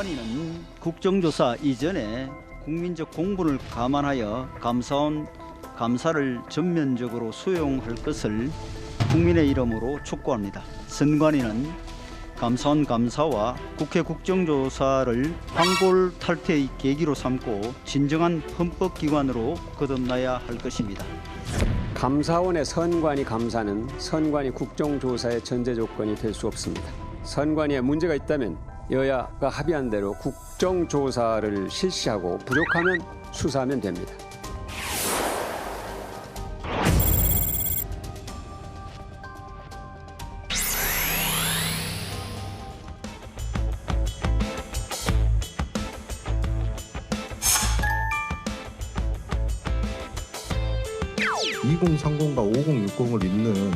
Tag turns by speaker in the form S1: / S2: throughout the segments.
S1: 선관위는 국정조사 이전에 국민적 공분을 감안하여 감사원 감사를 전면적으로 수용할 것을 국민의 이름으로 촉구합니다. 선관위는 감사원 감사와 국회 국정조사를 황골탈퇴의 계기로 삼고 진정한 헌법기관으로 거듭나야 할 것입니다.
S2: 감사원의 선관위 감사는 선관위 국정조사의 전제 조건이 될 수 없습니다. 선관위에 문제가 있다면 여야가 합의한 대로 국정조사를 실시하고 부족하면 수사하면 됩니다.
S3: (2030과 5060을) 잇는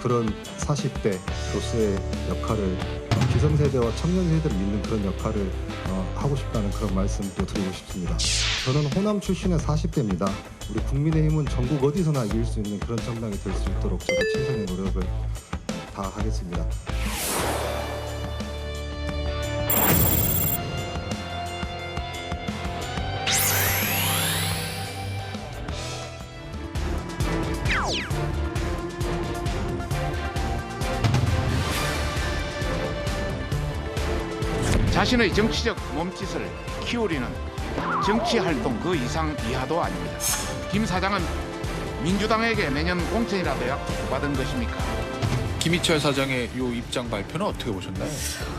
S3: 그런 40대 교수의 역할을 기성세대와 청년세대를 잇는 그런 역할을 하고 싶다는 그런 말씀도 드리고 싶습니다. 저는 호남 출신의 40대입니다. 우리 국민의힘은 전국 어디서나 이길 수 있는 그런 정당이 될 수 있도록 제가 최선의 노력을 다하겠습니다.
S4: 자신의 정치적 몸짓을 키우려는 정치활동 그 이상 이하도 아닙니다. 김 사장은 민주당에게 내년 공천이라도 약속받은 것입니까?
S5: 김희철 사장의 이 입장 발표는 어떻게 보셨나요?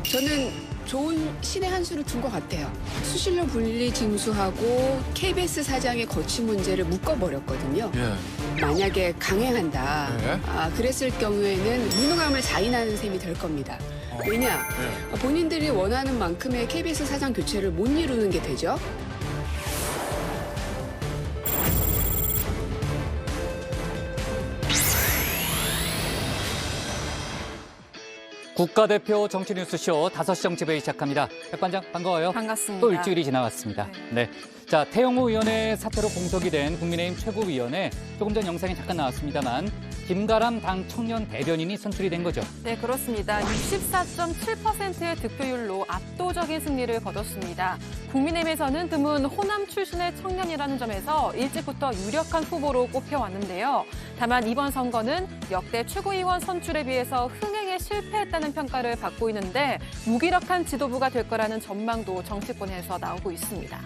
S6: 저는 좋은 신의 한 수를 둔 것 같아요. 수신료 분리 징수하고 KBS 사장의 거취 문제를 묶어버렸거든요.
S5: 예.
S6: 만약에 강행한다.
S5: 네.
S6: 그랬을 경우에는 무능함을 자인하는 셈이 될 겁니다. 왜냐?
S5: 네.
S6: 본인들이 원하는 만큼의 KBS 사장 교체를 못 이루는 게 되죠.
S7: 국가대표 정치뉴스쇼 5시 정치배이 시작합니다. 백반장 반가워요.
S8: 반갑습니다.
S7: 또 일주일이 지나갔습니다. 네. 자, 태영호 의원의 사퇴로 공석이 된 국민의힘 최고위원회 조금 전 영상이 잠깐 나왔습니다만 김가람 당 청년 대변인이 선출이 된 거죠.
S8: 네, 그렇습니다. 64.7%의 득표율로 압도적인 승리를 거뒀습니다. 국민의힘에서는 드문 호남 출신의 청년이라는 점에서 일찍부터 유력한 후보로 꼽혀왔는데요. 다만 이번 선거는 역대 최고위원 선출에 비해서 흥행에 실패했다는 평가를 받고 있는데 무기력한 지도부가 될 거라는 전망도 정치권에서 나오고 있습니다.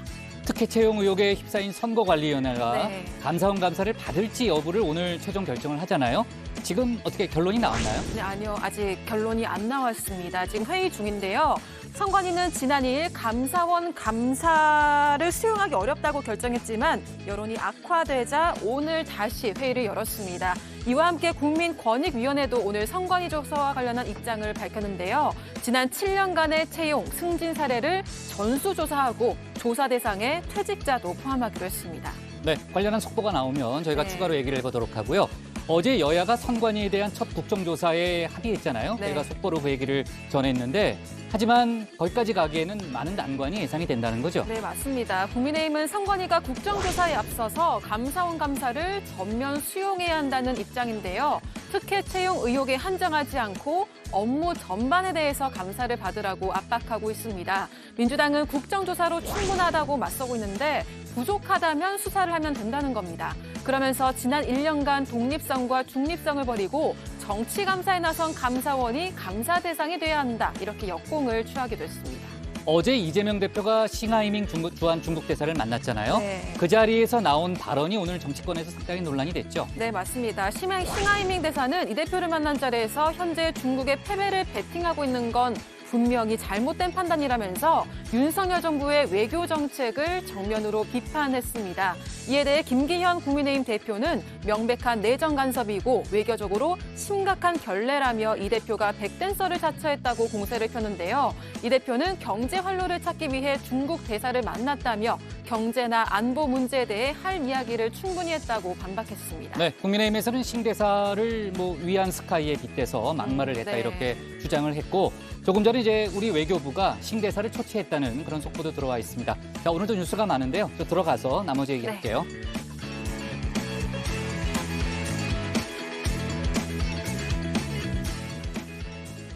S7: 특혜 채용 의혹에 휩싸인 선거관리위원회가
S8: 네.
S7: 감사원 감사를 받을지 여부를 오늘 최종 결정을 하잖아요. 지금 어떻게 결론이 나왔나요?
S8: 네, 아니요. 아직 결론이 안 나왔습니다. 지금 회의 중인데요. 선관위는 지난 2일 감사원 감사를 수용하기 어렵다고 결정했지만 여론이 악화되자 오늘 다시 회의를 열었습니다. 이와 함께 국민권익위원회도 오늘 선관위 조사와 관련한 입장을 밝혔는데요. 지난 7년간의 채용, 승진 사례를 전수조사하고 조사 대상에 퇴직자도 포함하기로 했습니다.
S7: 네, 관련한 속보가 나오면 저희가
S8: 네.
S7: 추가로 얘기를 해보도록 하고요. 어제 여야가 선관위에 대한 첫 국정조사에 합의했잖아요.
S8: 네.
S7: 저희가 속보로 그 얘기를 전했는데 하지만 거기까지 가기에는 많은 난관이 예상이 된다는 거죠.
S8: 네, 맞습니다. 국민의힘은 선관위가 국정조사에 앞서서 감사원 감사를 전면 수용해야 한다는 입장인데요. 특혜 채용 의혹에 한정하지 않고 업무 전반에 대해서 감사를 받으라고 압박하고 있습니다. 민주당은 국정조사로 충분하다고 맞서고 있는데 부족하다면 수사를 하면 된다는 겁니다. 그러면서 지난 1년간 독립성과 중립성을 버리고 정치감사에 나선 감사원이 감사 대상이 돼야 한다. 이렇게 역공을 취하기도 했습니다.
S7: 어제 이재명 대표가 싱하이밍 주한 중국 대사를 만났잖아요.
S8: 네.
S7: 그 자리에서 나온 발언이 오늘 정치권에서 상당히 논란이 됐죠.
S8: 네, 맞습니다. 싱하이밍 대사는 이 대표를 만난 자리에서 현재 중국의 패배를 베팅하고 있는 건 분명히 잘못된 판단이라면서 윤석열 정부의 외교 정책을 정면으로 비판했습니다. 이에 대해 김기현 국민의힘 대표는 명백한 내정 간섭이고 외교적으로 심각한 결례라며 이 대표가 백댄서를 자처했다고 공세를 폈는데요. 이 대표는 경제 활로를 찾기 위해 중국 대사를 만났다며 경제나 안보 문제에 대해 할 이야기를 충분히 했다고 반박했습니다.
S7: 네, 국민의힘에서는 신 대사를 위안 스카이에 빗대서 막말을 했다
S8: 네.
S7: 이렇게 주장을 했고 조금 전에 이제 우리 외교부가 신 대사를 초치했다는 그런 속보도 들어와 있습니다. 자, 오늘도 뉴스가 많은데요. 또 들어가서 나머지 얘기할게요.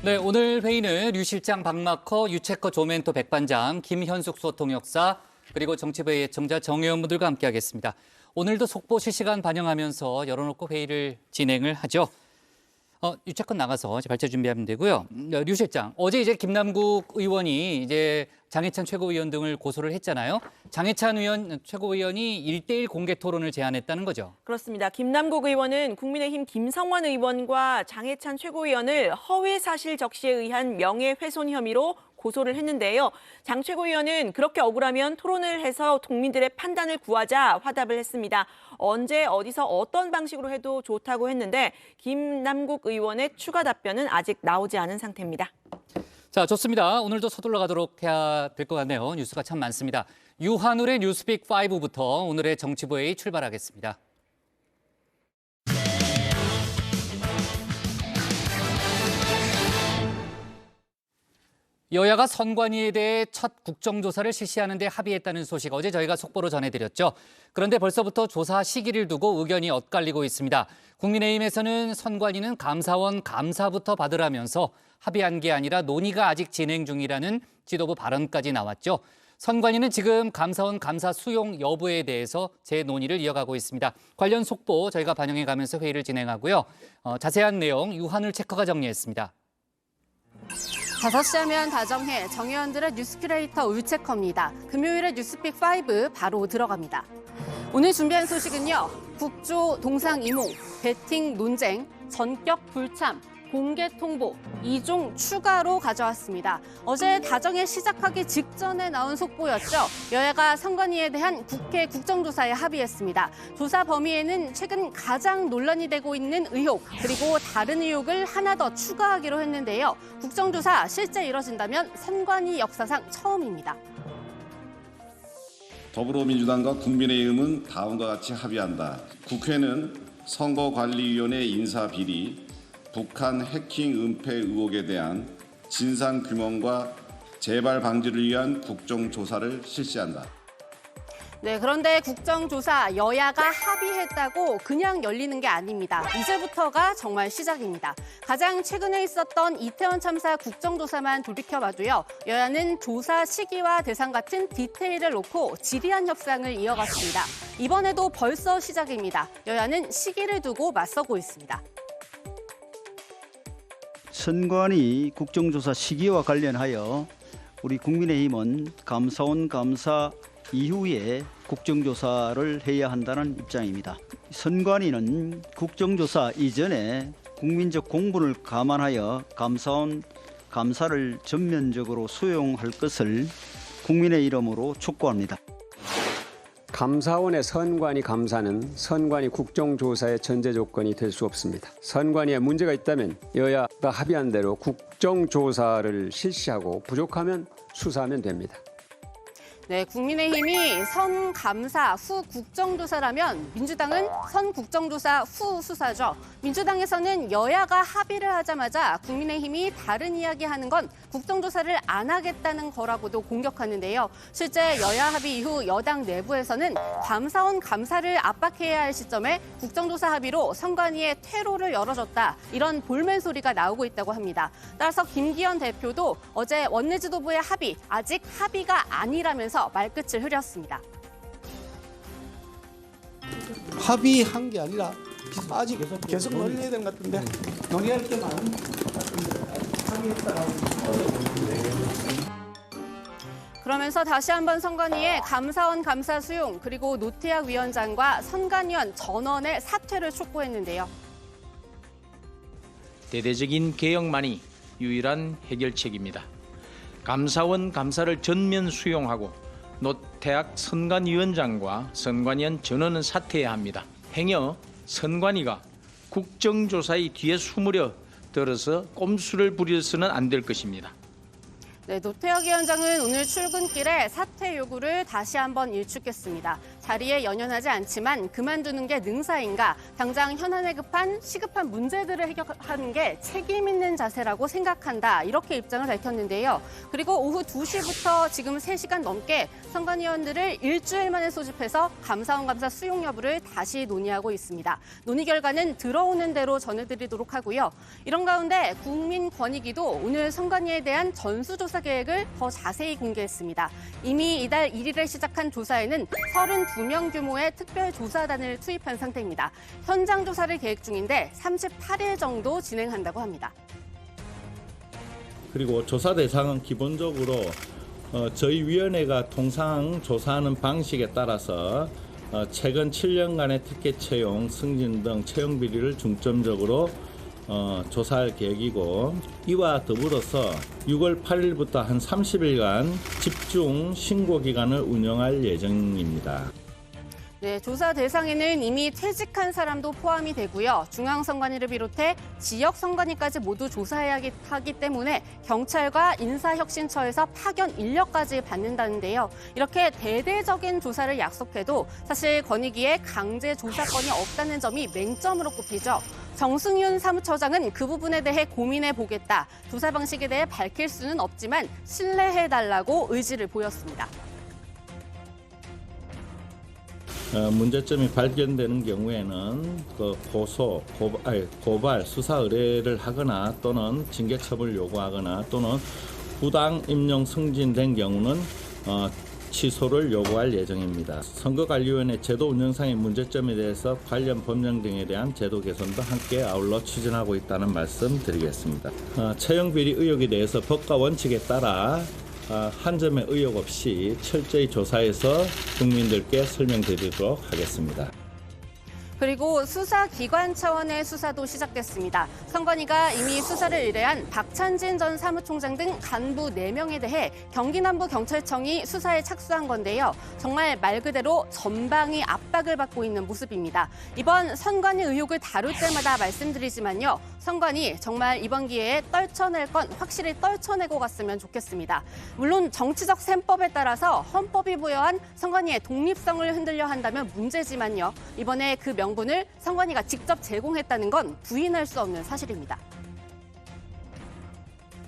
S7: 네, 오늘 회의는 류 실장 박마커, 유채커 조멘토 백반장, 김현숙 소통역사, 그리고 정치부의 예청자 정의원분들과 함께하겠습니다. 오늘도 속보 실시간 반영하면서 열어놓고 회의를 진행을 하죠. 유채커 나가서 발제 준비하면 되고요. 류 실장, 어제 이제 김남국 의원이 이제 장해찬 최고위원 등을 고소를 했잖아요. 장해찬 최고위원이 1대1 공개 토론을 제안했다는 거죠.
S9: 그렇습니다. 김남국 의원은 국민의힘 김성환 의원과 장해찬 최고위원을 허위 사실 적시에 의한 명예훼손 혐의로 고소를 했는데요. 장 최고위원은 그렇게 억울하면 토론을 해서 국민들의 판단을 구하자 화답을 했습니다. 언제 어디서 어떤 방식으로 해도 좋다고 했는데 김남국 의원의 추가 답변은 아직 나오지 않은 상태입니다.
S7: 자, 좋습니다. 오늘도 서둘러 가도록 해야 될 것 같네요. 뉴스가 참 많습니다. 유한울의 뉴스픽 5부터 오늘의 정치부회의 출발하겠습니다. 여야가 선관위에 대해 첫 국정조사를 실시하는 데 합의했다는 소식 어제 저희가 속보로 전해드렸죠. 그런데 벌써부터 조사 시기를 두고 의견이 엇갈리고 있습니다. 국민의힘에서는 선관위는 감사원 감사부터 받으라면서 합의한 게 아니라 논의가 아직 진행 중이라는 지도부 발언까지 나왔죠. 선관위는 지금 감사원 감사 수용 여부에 대해서 재논의를 이어가고 있습니다. 관련 속보 저희가 반영해가면서 회의를 진행하고요. 자세한 내용 유한울 체커가 정리했습니다.
S8: 5시 하면 다정해 정의원들의 뉴스 큐레이터 울체커입니다. 금요일에 뉴스픽 5 바로 들어갑니다. 오늘 준비한 소식은요. 국조 동상이몽, 배팅 논쟁, 전격 불참, 공개 통보, 2종 추가로 가져왔습니다. 어제 다정회 시작하기 직전에 나온 속보였죠. 여야가 선관위에 대한 국회 국정조사에 합의했습니다. 조사 범위에는 최근 가장 논란이 되고 있는 의혹, 그리고 다른 의혹을 하나 더 추가하기로 했는데요. 국정조사 실제 이뤄진다면 선관위 역사상 처음입니다.
S10: 더불어민주당과 국민의힘은 다음과 같이 합의한다. 국회는 선거관리위원회 인사비리, 북한 해킹 은폐 의혹에 대한 진상규명과 재발 방지를 위한 국정조사를 실시한다.
S8: 네, 그런데 국정조사 여야가 합의했다고 그냥 열리는 게 아닙니다. 이제부터가 정말 시작입니다. 가장 최근에 있었던 이태원 참사 국정조사만 돌이켜봐도요. 여야는 조사 시기와 대상 같은 디테일을 놓고 지리한 협상을 이어갔습니다. 이번에도 벌써 시작입니다. 여야는 시기를 두고 맞서고 있습니다.
S1: 선관위 국정조사 시기와 관련하여 우리 국민의힘은 감사원 감사 이후에 국정조사를 해야 한다는 입장입니다. 선관위는 국정조사 이전에 국민적 공분을 감안하여 감사원 감사를 전면적으로 수용할 것을 국민의 이름으로 촉구합니다.
S2: 감사원의 선관위 감사는 선관위 국정조사의 전제 조건이 될 수 없습니다. 선관위에 문제가 있다면 여야가 합의한 대로 국정조사를 실시하고 부족하면 수사하면 됩니다.
S8: 네, 국민의힘이 선 감사 후 국정조사라면 민주당은 선 국정조사 후 수사죠. 민주당에서는 여야가 합의를 하자마자 국민의힘이 다른 이야기하는 건 국정조사를 안 하겠다는 거라고도 공격하는데요. 실제 여야 합의 이후 여당 내부에서는 감사원 감사를 압박해야 할 시점에 국정조사 합의로 선관위에 퇴로를 열어줬다. 이런 볼멘 소리가 나오고 있다고 합니다. 따라서 김기현 대표도 어제 원내 지도부의 합의, 아직 합의가 아니라면서 말끝을 흐렸습니다.
S11: 합의한 게 아니라 아직 계속 논의해야 되는 것 같은데 논의할 게 많은 합의했다라고.
S8: 그러면서 다시 한번 선관위에 감사원 감사 수용 그리고 노태학 위원장과 선관위원 전원의 사퇴를 촉구했는데요.
S12: 대대적인 개혁만이 유일한 해결책입니다. 감사원 감사를 전면 수용하고 노태학 선관위원장과 선관위원 전원은 사퇴해야 합니다. 행여 선관위가 국정조사의 뒤에 숨으려 들어서 꼼수를 부려서는 안 될 것입니다.
S8: 네, 노태혁 위원장은 오늘 출근길에 사퇴 요구를 다시 한번 일축했습니다. 자리에 연연하지 않지만 그만두는 게 능사인가, 당장 현안에 급한 시급한 문제들을 해결하는 게 책임 있는 자세라고 생각한다, 이렇게 입장을 밝혔는데요. 그리고 오후 2시부터 지금 3시간 넘게 선관위원들을 일주일 만에 소집해서 감사원 감사 수용 여부를 다시 논의하고 있습니다. 논의 결과는 들어오는 대로 전해드리도록 하고요. 이런 가운데 국민권익위도 오늘 선관위에 대한 전수조사 계획을 더 자세히 공개했습니다. 이미 이달 1일에 시작한 조사에는 32명 규모의 특별조사단을 투입한 상태입니다. 현장 조사를 계획 중인데 38일 정도 진행한다고 합니다.
S13: 그리고 조사 대상은 기본적으로 저희 위원회가 통상 조사하는 방식에 따라서 최근 7년간의 특혜 채용, 승진 등 채용 비리를 중점적으로 조사할 계획이고, 이와 더불어서 6월 8일부터 한 30일간 집중 신고 기간을 운영할 예정입니다.
S8: 네, 조사 대상에는 이미 퇴직한 사람도 포함이 되고요. 중앙선관위를 비롯해 지역선관위까지 모두 조사해야 하기 때문에 경찰과 인사혁신처에서 파견 인력까지 받는다는데요. 이렇게 대대적인 조사를 약속해도 사실 권익위에 강제 조사권이 없다는 점이 맹점으로 꼽히죠. 정승윤 사무처장은 그 부분에 대해 고민해보겠다. 조사 방식에 대해 밝힐 수는 없지만 신뢰해달라고 의지를 보였습니다.
S13: 문제점이 발견되는 경우에는 고발, 수사 의뢰를 하거나 또는 징계 처벌 요구하거나 또는 부당 임용 승진된 경우는 취소를 요구할 예정입니다. 선거관리위원회 제도 운영상의 문제점에 대해서 관련 법령 등에 대한 제도 개선도 함께 아울러 추진하고 있다는 말씀 드리겠습니다. 채용 비리 의혹에 대해서 법과 원칙에 따라 한 점의 의혹 없이 철저히 조사해서 국민들께 설명드리도록 하겠습니다.
S8: 그리고 수사기관 차원의 수사도 시작됐습니다. 선관위가 이미 수사를 의뢰한 박찬진 전 사무총장 등 간부 4명에 대해 경기남부경찰청이 수사에 착수한 건데요. 정말 말 그대로 전방위 압박을 받고 있는 모습입니다. 이번 선관위 의혹을 다룰 때마다 말씀드리지만요. 선관위 정말 이번 기회에 떨쳐낼 건 확실히 떨쳐내고 갔으면 좋겠습니다. 물론 정치적 셈법에 따라서 헌법이 부여한 선관위의 독립성을 흔들려 한다면 문제지만요. 이번에 그 명분을 선관위가 직접 제공했다는 건 부인할 수 없는 사실입니다.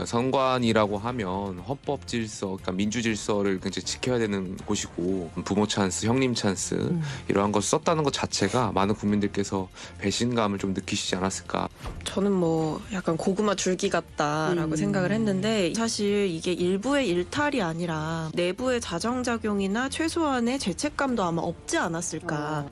S14: 선관위라고 하면 헌법 질서, 그러니까 민주 질서를 굉장히 지켜야 되는 곳이고, 부모 찬스, 형님 찬스 이러한 걸 썼다는 것 자체가 많은 국민들께서 배신감을 좀 느끼시지 않았을까.
S15: 저는 뭐 약간 고구마 줄기 같다라고 생각을 했는데, 사실 이게 일부의 일탈이 아니라 내부의 자정작용이나 최소한의 죄책감도 아마 없지 않았을까.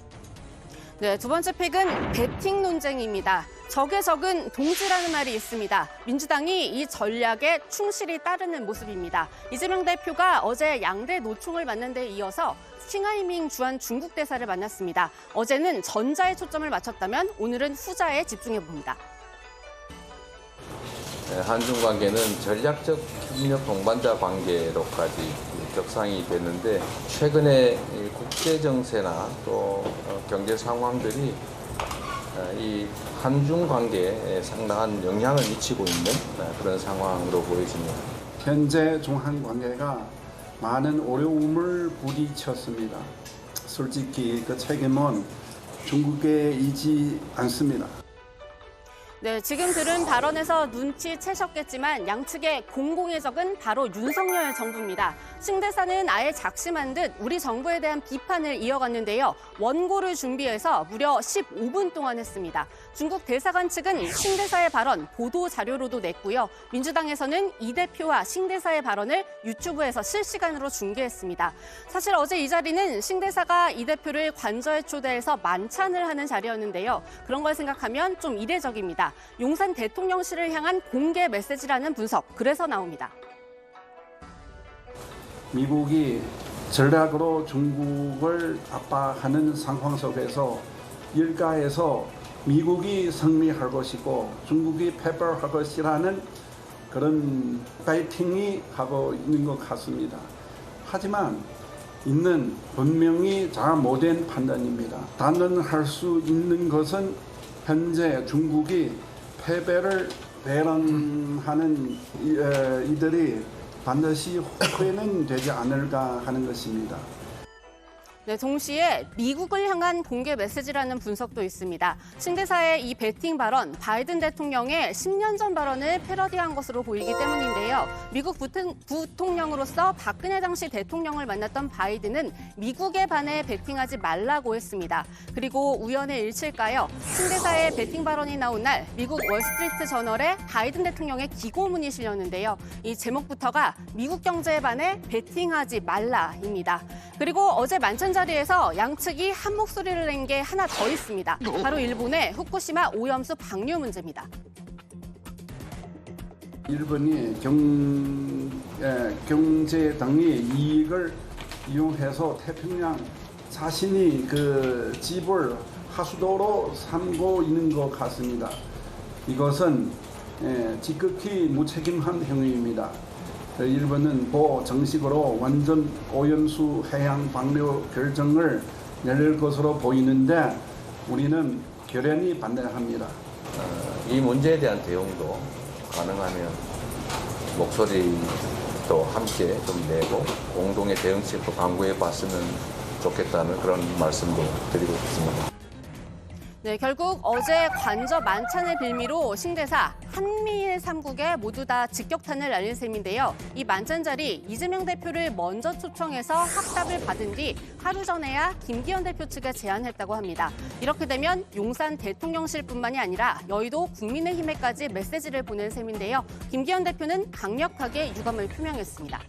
S8: 네, 두 번째 팩은 배팅 논쟁입니다. 적의 적은 동지라는 말이 있습니다. 민주당이 이 전략에 충실히 따르는 모습입니다. 이재명 대표가 어제 양대 노총을 만난 데 이어서 칭하이밍 주한 중국 대사를 만났습니다. 어제는 전자에 초점을 맞췄다면 오늘은 후자에 집중해봅니다.
S16: 한중 관계는 전략적 협력 동반자 관계로까지 격상이 됐는데, 최근에 국제 정세나 또 경제 상황들이 이 한중 관계에 상당한 영향을 미치고 있는 그런 상황으로 보여집니다.
S17: 현재 중한 관계가 많은 어려움을 부딪혔습니다. 솔직히 그 책임은 중국에 있지 않습니다.
S8: 네, 지금 들은 발언에서 눈치채셨겠지만 양측의 공공의 적은 바로 윤석열 정부입니다. 신 대사는 아예 작심한 듯 우리 정부에 대한 비판을 이어갔는데요. 원고를 준비해서 무려 15분 동안 했습니다. 중국 대사관 측은 신 대사의 발언 보도 자료로도 냈고요. 민주당에서는 이 대표와 신 대사의 발언을 유튜브에서 실시간으로 중계했습니다. 사실 어제 이 자리는 신 대사가 이 대표를 관저에 초대해서 만찬을 하는 자리였는데요. 그런 걸 생각하면 좀 이례적입니다. 용산 대통령실을 향한 공개 메시지라는 분석, 그래서 나옵니다.
S17: 미국이 전략으로 중국을 압박하는 상황 속에서 일가에서 미국이 승리할 것이고 중국이 패배할 것이라는 그런 파이팅이 하고 있는 것 같습니다. 하지만 이는 분명히 잘못된 판단입니다. 단언할 수 있는 것은 현재 중국이 패배를 배런하는 이들이 반드시 후회는 되지 않을까 하는 것입니다.
S18: 네, 동시에 미국을 향한 공개 메시지라는 분석도 있습니다. 신대사의 이 배팅 발언, 바이든 대통령의 10년 전 발언을 패러디한 것으로 보이기 때문인데요. 미국 부통령으로서 박근혜 당시 대통령을 만났던 바이든은 미국에 반해 배팅하지 말라고 했습니다. 그리고 우연의 일치일까요? 신대사의 배팅 발언이 나온 날 미국 월스트리트 저널에 바이든 대통령의 기고문이 실렸는데요. 이 제목부터가 미국 경제에 반해 배팅하지 말라입니다. 그리고 어제 만찬 자리에서 양측이 한 목소리를 낸 게 하나 더 있습니다. 바로 일본의 후쿠시마 오염수 방류 문제입니다.
S17: 일본이 경제 등의 이익을 이용해서 태평양 자신이 그 지불 하수도로 삼고 있는 것 같습니다. 이것은 지극히 무책임한 행위입니다. 일본은 정식으로 완전 오염수 해양 방류 결정을 내릴 것으로 보이는데 우리는 결연히 반대합니다.
S16: 이 문제에 대한 대응도 가능하면 목소리도 함께 좀 내고 공동의 대응책도 강구해 봤으면 좋겠다는 그런 말씀도 드리고 싶습니다.
S18: 네, 결국 어제 관저 만찬의 빌미로 신대사 한미일 3국에 모두 다 직격탄을 날린 셈인데요. 이 만찬 자리 이재명 대표를 먼저 초청해서 확답을 받은 뒤 하루 전에야 김기현 대표 측에 제안했다고 합니다. 이렇게 되면 용산 대통령실뿐만이 아니라 여의도 국민의힘에까지 메시지를 보낸 셈인데요. 김기현 대표는 강력하게 유감을 표명했습니다.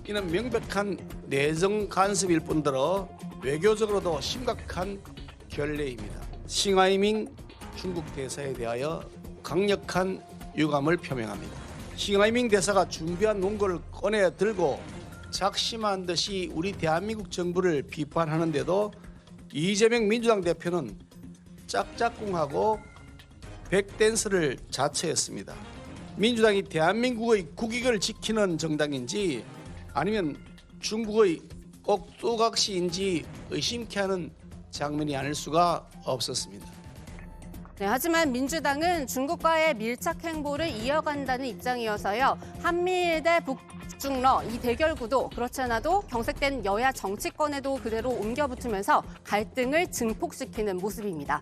S11: 이는 명백한 내정 간섭일 뿐더러 외교적으로도 심각한 결례입니다. 싱하이밍 중국 대사에 대하여 강력한 유감을 표명합니다. 싱하이밍 대사가 준비한 논거를 꺼내 들고 작심한 듯이 우리 대한민국 정부를 비판하는데도 이재명 민주당 대표는 짝짝꿍하고 백댄스를 자처했습니다. 민주당이 대한민국의 국익을 지키는 정당인지 아니면 중국의 꼭두각시인지 의심케 하는 장면이 아닐 수가 없었습니다.
S18: 네, 하지만 민주당은 중국과의 밀착 행보를 이어간다는 입장이어서요. 한미일 대 북중러 이 대결 구도 그렇지 않아도 경색된 여야 정치권에도 그대로 옮겨붙으면서 갈등을 증폭시키는 모습입니다.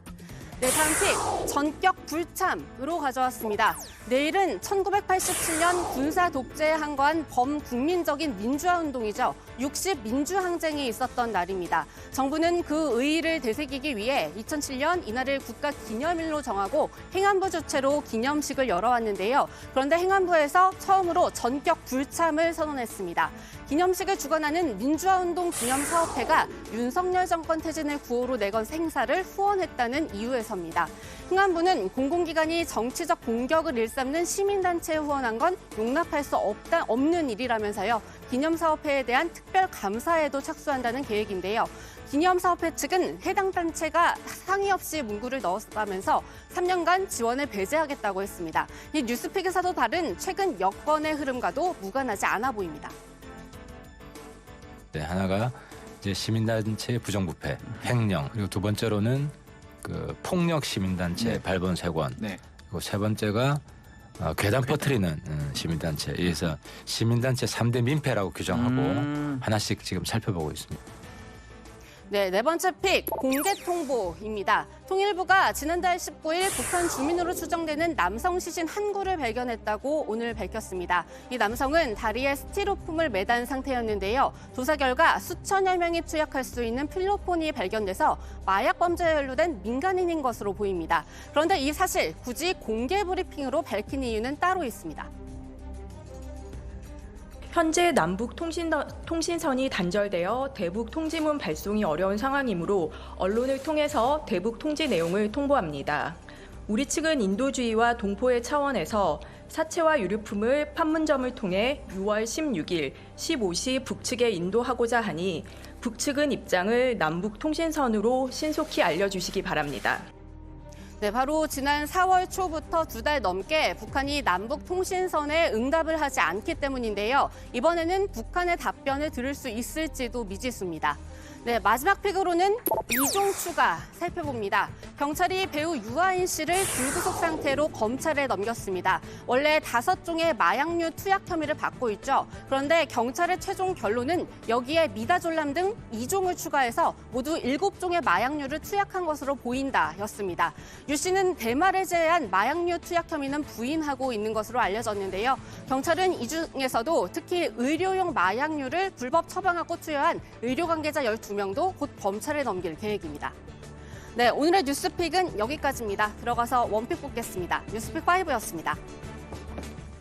S18: 네, 다음 픽 전격 불참으로 가져왔습니다. 내일은 1987년 군사 독재에 항거한 범국민적인 민주화 운동이죠. 60 민주항쟁이 있었던 날입니다. 정부는 그 의의를 되새기기 위해 2007년 이날을 국가기념일로 정하고 행안부 주최로 기념식을 열어왔는데요. 그런데 행안부에서 처음으로 전격 불참을 선언했습니다. 기념식을 주관하는 민주화운동 기념사업회가 윤석열 정권 퇴진의 구호로 내건 생사를 후원했다는 이유에서입니다. 행안부는 공공기관이 정치적 공격을 일삼는 시민단체에 후원한 건 용납할 수 없는 일이라면서요. 기념사업회에 대한 특별 감사에도 착수한다는 계획인데요. 기념사업회 측은 해당 단체가 상의 없이 문구를 넣었다면서 3년간 지원을 배제하겠다고 했습니다. 이 뉴스픽에서도 다른 최근 여권의 흐름과도 무관하지 않아 보입니다.
S19: 네, 하나가 이제 시민단체 부정부패, 횡령, 그리고 두 번째로는 그 폭력 시민단체 발본색원, 그리고 세 번째가 괴담 퍼뜨리는 시민단체. 그래서 시민단체 3대 민폐라고 규정하고 하나씩 지금 살펴보고 있습니다.
S18: 네, 네 번째 픽 공개 통보입니다. 통일부가 지난달 19일 북한 주민으로 추정되는 남성 시신 한 구를 발견했다고 오늘 밝혔습니다. 이 남성은 다리에 스티로폼을 매단 상태였는데요. 조사 결과 수천여 명이 투약할 수 있는 필로폰이 발견돼서 마약 범죄에 연루된 민간인인 것으로 보입니다. 그런데 이 사실 굳이 공개 브리핑으로 밝힌 이유는 따로 있습니다.
S20: 현재 남북 통신선이 단절되어 대북 통지문 발송이 어려운 상황이므로 언론을 통해서 대북 통지 내용을 통보합니다. 우리 측은 인도주의와 동포의 차원에서 사체와 유류품을 판문점을 통해 6월 16일 15시 북측에 인도하고자 하니 북측은 입장을 남북 통신선으로 신속히 알려주시기 바랍니다.
S18: 네, 바로 지난 4월 초부터 2달 넘게 북한이 남북 통신선에 응답을 하지 않기 때문인데요. 이번에는 북한의 답변을 들을 수 있을지도 미지수입니다. 네, 마지막 픽으로는 이종 추가 살펴봅니다. 경찰이 배우 유아인 씨를 불구속 상태로 검찰에 넘겼습니다. 원래 5종의 마약류 투약 혐의를 받고 있죠. 그런데 경찰의 최종 결론은 여기에 미다졸람 등 2종을 추가해서 모두 7종의 마약류를 투약한 것으로 보인다였습니다. 유 씨는 대마를 제외한 마약류 투약 혐의는 부인하고 있는 것으로 알려졌는데요. 경찰은 이 중에서도 특히 의료용 마약류를 불법 처방하고 투여한 의료 관계자 12명도 곧 검찰에 넘길 계획입니다. 네, 오늘의 뉴스픽은 여기까지입니다. 들어가서 원픽 뽑겠습니다. 뉴스픽 5였습니다.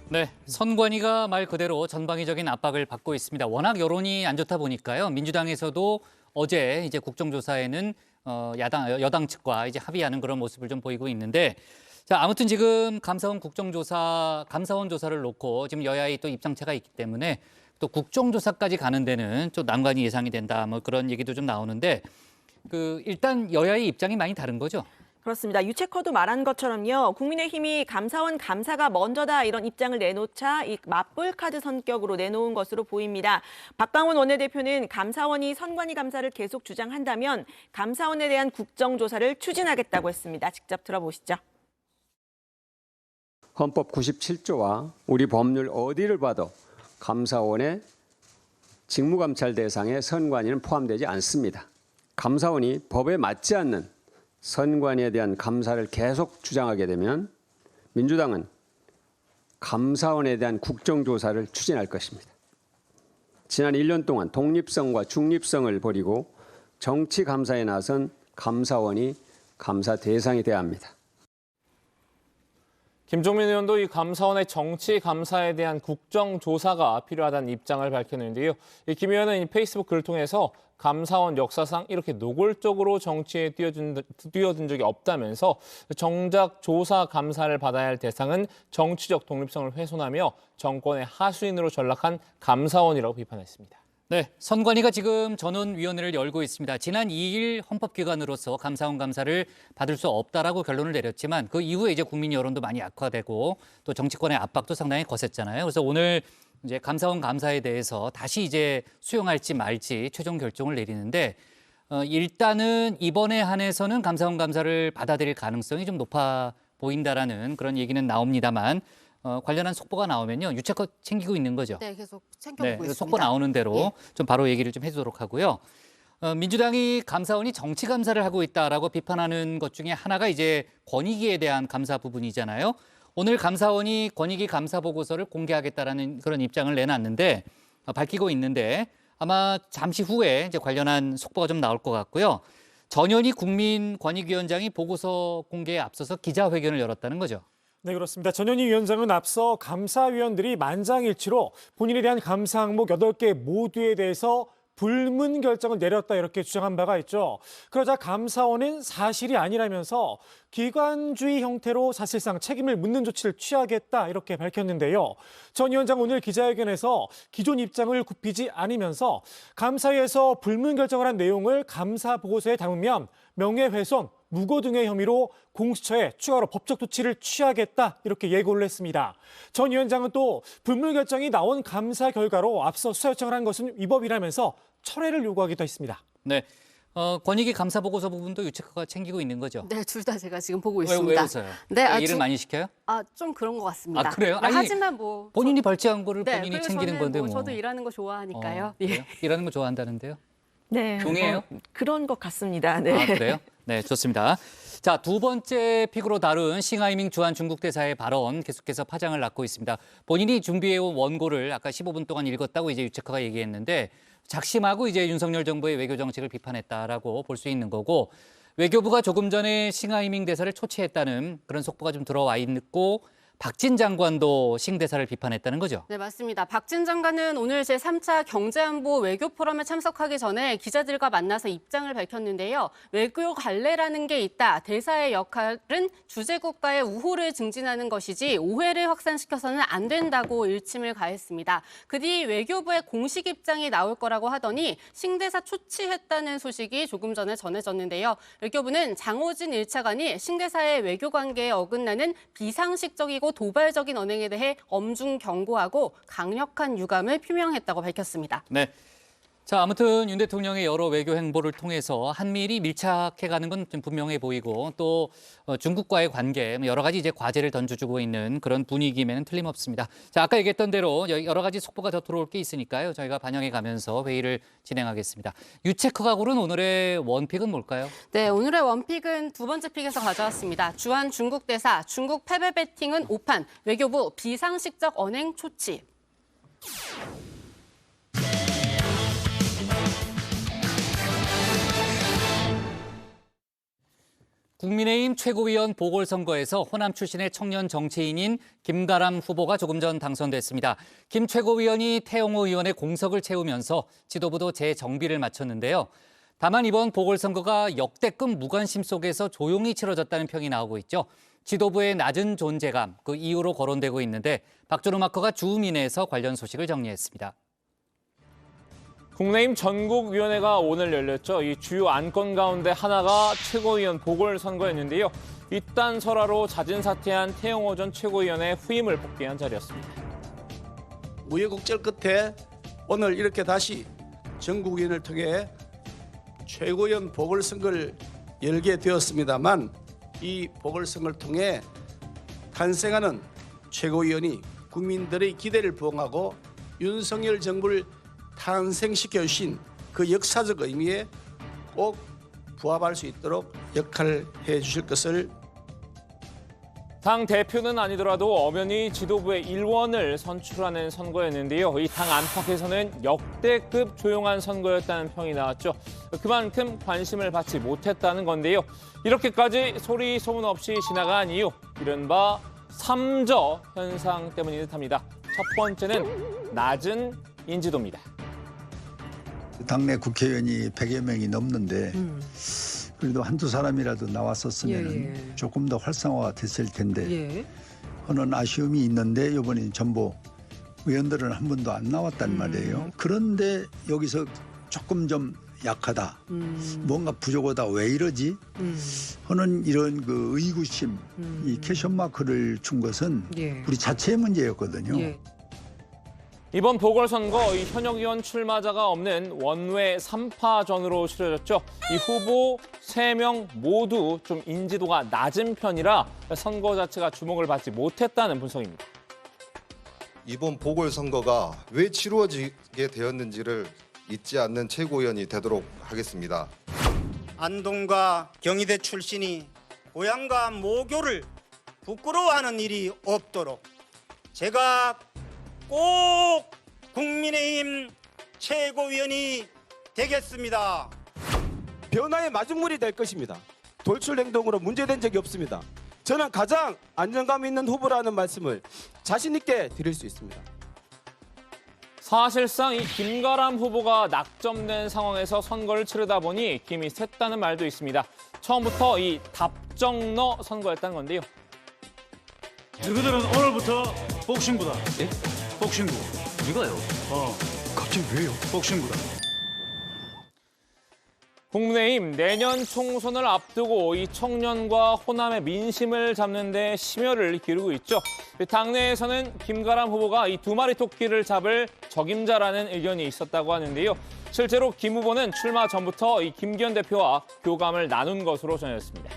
S7: 네, 선관위가 말 그대로 전방위적인 압박을 받고 있습니다. 워낙 여론이 안 좋다 보니까요. 민주당에서도 어제 이제 국정조사에는 여당 측과 이제 합의하는 그런 모습을 좀 보이고 있는데, 자, 아무튼 지금 감사원 조사를 놓고 지금 여야의 또 입장차가 있기 때문에 또 국정조사까지 가는 데는 좀 난관이 예상이 된다, 뭐 그런 얘기도 좀 나오는데, 일단 여야의 입장이 많이 다른 거죠?
S9: 그렇습니다. 유채커도 말한 것처럼요. 국민의힘이 감사원 감사가 먼저다 이런 입장을 내놓자 이 맞불 카드 성격으로 내놓은 것으로 보입니다. 박광원 원내대표는 감사원이 선관위 감사를 계속 주장한다면 감사원에 대한 국정조사를 추진하겠다고 했습니다. 직접 들어보시죠.
S2: 헌법 97조와 우리 법률 어디를 봐도 감사원의 직무감찰 대상에 선관위는 포함되지 않습니다. 감사원이 법에 맞지 않는 선관위에 대한 감사를 계속 주장하게 되면 민주당은 감사원에 대한 국정조사를 추진할 것입니다. 지난 1년 동안 독립성과 중립성을 버리고 정치 감사에 나선 감사원이 감사 대상이 돼야 합니다.
S21: 김종민 의원도 이 감사원의 정치 감사에 대한 국정조사가 필요하다는 입장을 밝혔는데요. 김 의원은 이 페이스북 글을 통해서 감사원 역사상 이렇게 노골적으로 정치에 뛰어든 적이 없다면서 정작 조사 감사를 받아야 할 대상은 정치적 독립성을 훼손하며 정권의 하수인으로 전락한 감사원이라고 비판했습니다.
S7: 네, 선관위가 지금 전원위원회를 열고 있습니다. 지난 2일 헌법기관으로서 감사원 감사를 받을 수 없다라고 결론을 내렸지만 그 이후에 이제 국민 여론도 많이 악화되고 또 정치권의 압박도 상당히 거셌잖아요. 그래서 오늘 이제 감사원 감사에 대해서 다시 이제 수용할지 말지 최종 결정을 내리는데 일단은 이번에 한해서는 감사원 감사를 받아들일 가능성이 좀 높아 보인다라는 그런 얘기는 나옵니다만 관련한 속보가 나오면요 유채껏 챙기고 있는 거죠.
S18: 네, 계속 챙겨보고 있습니다.
S7: 속보 나오는 대로 좀 바로 얘기를 좀 해주도록 하고요. 민주당이 감사원이 정치 감사를 하고 있다라고 비판하는 것 중에 하나가 이제 권익위에 대한 감사 부분이잖아요. 오늘 감사원이 권익위 감사 보고서를 공개하겠다라는 그런 입장을 내놨는데 밝히고 있는데 아마 잠시 후에 이제 관련한 속보가 좀 나올 것 같고요. 전현희 국민권익위원장이 보고서 공개에 앞서서 기자회견을 열었다는 거죠.
S22: 네, 그렇습니다. 전현희 위원장은 앞서 감사위원들이 만장일치로 본인에 대한 감사 항목 8개 모두에 대해서 불문 결정을 내렸다 이렇게 주장한 바가 있죠. 그러자 감사원은 사실이 아니라면서 기관주의 형태로 사실상 책임을 묻는 조치를 취하겠다 이렇게 밝혔는데요. 전 위원장 오늘 기자회견에서 기존 입장을 굽히지 않으면서 감사위에서 불문 결정을 한 내용을 감사 보고서에 담으면 명예훼손, 무고 등의 혐의로 공수처에 추가로 법적 조치를 취하겠다 이렇게 예고를 했습니다. 전 위원장은 또 불문 결정이 나온 감사 결과로 앞서 수사 요청을 한 것은 위법이라면서 철회를 요구하기도 했습니다.
S7: 네, 권익위 감사 보고서 부분도 유채커가 챙기고 있는 거죠?
S18: 네, 둘 다 제가 지금 보고 있습니다.
S7: 왜 웃어요?
S18: 네,
S7: 일을 많이 시켜요?
S18: 좀 그런 것 같습니다.
S7: 아, 그래요?
S18: 네,
S7: 아니,
S18: 하지만 뭐
S7: 본인이 발제한 거를
S18: 네,
S7: 본인이 챙기는 건데 뭐.
S18: 저도 일하는 거 좋아하니까요.
S7: 그래요? 일하는 거 좋아한다는데요?
S9: 네,
S7: 종이에요?
S9: 그런 것 같습니다. 네.
S7: 아, 그래요? 네, 좋습니다. 자, 두 번째 픽으로 다룬 싱하이밍 주한 중국 대사의 발언 계속해서 파장을 낳고 있습니다. 본인이 준비해온 원고를 아까 15분 동안 읽었다고 이제 유채커가 얘기했는데 작심하고 이제 윤석열 정부의 외교 정책을 비판했다라고 볼 수 있는 거고 외교부가 조금 전에 싱하이밍 대사를 초치했다는 그런 속보가 좀 들어와 있고 박진 장관도 싱 대사를 비판했다는 거죠.
S18: 네, 맞습니다. 박진 장관은 오늘 제3차 경제안보 외교 포럼에 참석하기 전에 기자들과 만나서 입장을 밝혔는데요. 외교 관례라는 게 있다. 대사의 역할은 주재국가의 우호를 증진하는 것이지 오해를 확산시켜서는 안 된다고 일침을 가했습니다. 그 뒤 외교부의 공식 입장이 나올 거라고 하더니 싱 대사 초치했다는 소식이 조금 전에 전해졌는데요. 외교부는 장호진 1차관이 싱 대사의 외교 관계에 어긋나는 비상식적이고 도발적인 언행에 대해 엄중 경고하고 강력한 유감을 표명했다고 밝혔습니다.
S7: 네, 자, 아무튼 윤 대통령의 여러 외교 행보를 통해서 한미일이 밀착해가는 건 좀 분명해 보이고 또 중국과의 관계 여러 가지 이제 과제를 던져주고 있는 그런 분위기면은 틀림없습니다. 자, 아까 얘기했던 대로 여러 가지 속보가 더 들어올 게 있으니까요. 저희가 반영해가면서 회의를 진행하겠습니다. 유체크가 고른 오늘의 원픽은 뭘까요?
S18: 네, 오늘의 원픽은 두 번째 픽에서 가져왔습니다. 주한 중국 대사, 중국 패배 배팅은 오판, 외교부 비상식적 언행 초치.
S7: 국민의힘 최고위원 보궐선거에서 호남 출신의 청년 정치인인 김가람 후보가 조금 전 당선됐습니다. 김 최고위원이 태영호 의원의 공석을 채우면서 지도부도 재정비를 마쳤는데요. 다만 이번 보궐선거가 역대급 무관심 속에서 조용히 치러졌다는 평이 나오고 있죠. 지도부의 낮은 존재감, 그 이유로 거론되고 있는데 박준호 마커가 주민에서 관련 소식을 정리했습니다.
S21: 국민의힘 전국위원회가 오늘 열렸죠. 이 주요 안건 가운데 하나가 최고위원 보궐선거였는데요. 이딴 설화로 자진 사퇴한 태영호 전 최고위원의 후임을 복귀한 자리였습니다.
S11: 우여곡절 끝에 오늘 이렇게 다시 전국위원회를 통해 최고위원 보궐선거를 열게 되었습니다만 이 보궐선거를 통해 탄생하는 최고위원이 국민들의 기대를 부응하고 윤석열 정부를 탄생시켜 주신 그 역사적 의미에 꼭 부합할 수 있도록 역할을 해 주실 것을.
S21: 당 대표는 아니더라도 엄연히 지도부의 일원을 선출하는 선거였는데요. 이 당 안팎에서는 역대급 조용한 선거였다는 평이 나왔죠. 그만큼 관심을 받지 못했다는 건데요. 이렇게까지 소리 소문 없이 지나간 이유, 이른바 삼저 현상 때문인 듯합니다. 첫 번째는 낮은 인지도입니다.
S3: 당내 국회의원이 100여 명이 넘는데 그래도 한두 사람이라도 나왔었으면 조금 더 활성화가 됐을 텐데 하는 아쉬움이 있는데 이번에 전부 의원들은 한 번도 안 나왔단 말이에요. 그런데 여기서 조금 좀 약하다. 뭔가 부족하다. 왜 이러지? 하는 이런 그 의구심, 이 퀘션마크를 준 것은 우리 자체의 문제였거든요.
S21: 이번 보궐선거 이 현역 의원 출마자가 없는 원외 3파전으로 치러졌죠. 이 후보 3명 모두 좀 인지도가 낮은 편이라 선거 자체가 주목을 받지 못했다는 분석입니다.
S4: 이번 보궐선거가 왜 치루어지게 되었는지를 잊지 않는 최고위원이 되도록 하겠습니다.
S23: 안동과 경희대 출신이 고향과 모교를 부끄러워하는 일이 없도록 제가 꼭 국민의힘 최고위원이 되겠습니다.
S11: 변화의 마중물이 될 것입니다. 돌출 행동으로 문제된 적이 없습니다. 저는 가장 안정감 있는 후보라는 말씀을 자신 있게 드릴 수 있습니다.
S21: 사실상 이 김가람 후보가 낙점된 상황에서 선거를 치르다 보니 김이 샜다는 말도 있습니다. 처음부터 이 답정너 선거였다는 건데요.
S24: 너희들은 오늘부터 복싱부다. 예? 복싱부.
S25: 이거요?
S24: 갑자기 왜요? 복싱부다.
S21: 국민의힘 내년 총선을 앞두고 이 청년과 호남의 민심을 잡는 데 심혈을 기울이고 있죠. 당내에서는 김가람 후보가 이 두 마리 토끼를 잡을 적임자라는 의견이 있었다고 하는데요. 실제로 김 후보는 출마 전부터 이 김기현 대표와 교감을 나눈 것으로 전해졌습니다.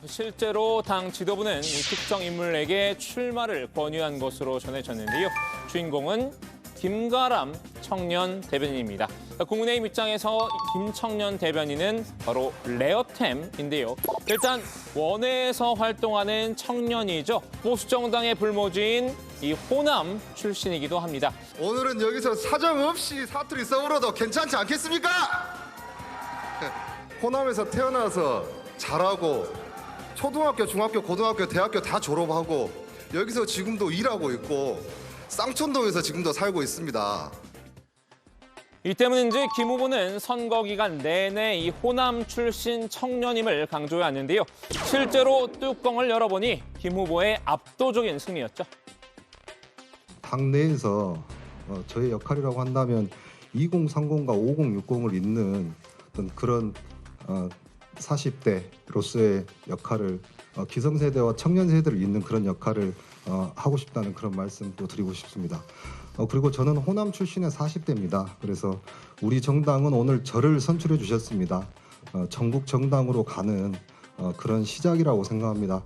S21: 실제로 당 지도부는 이 특정 인물에게 출마를 권유한 것으로 전해졌는데요. 주인공은 김가람 청년 대변인입니다. 국민의힘 입장에서 김청년 대변인은 바로 레어템인데요. 일단 원외에서 활동하는 청년이죠. 보수정당의 불모지인 이 호남 출신이기도 합니다.
S4: 오늘은 여기서 사정없이 사투리 써버려도 괜찮지 않겠습니까? 호남에서 태어나서 잘하고 초등학교, 중학교, 고등학교, 대학교 다 졸업하고 여기서 지금도 일하고 있고 쌍촌동에서 지금도 살고 있습니다.
S21: 이 때문인지 김 후보는 선거 기간 내내 이 호남 출신 청년임을 강조해왔는데요. 실제로 뚜껑을 열어보니 김 후보의 압도적인 승리였죠.
S4: 당내에서 저의 역할이라고 한다면 2030과 5060을 잇는 어떤 그런 40대로서의 역할을 기성세대와 청년세대를 잇는 그런 역할을 하고 싶다는 그런 말씀도 드리고 싶습니다.
S1: 그리고 저는 호남 출신의 40대입니다. 그래서 우리 정당은 오늘 저를 선출해 주셨습니다. 전국 정당으로 가는 그런 시작이라고 생각합니다.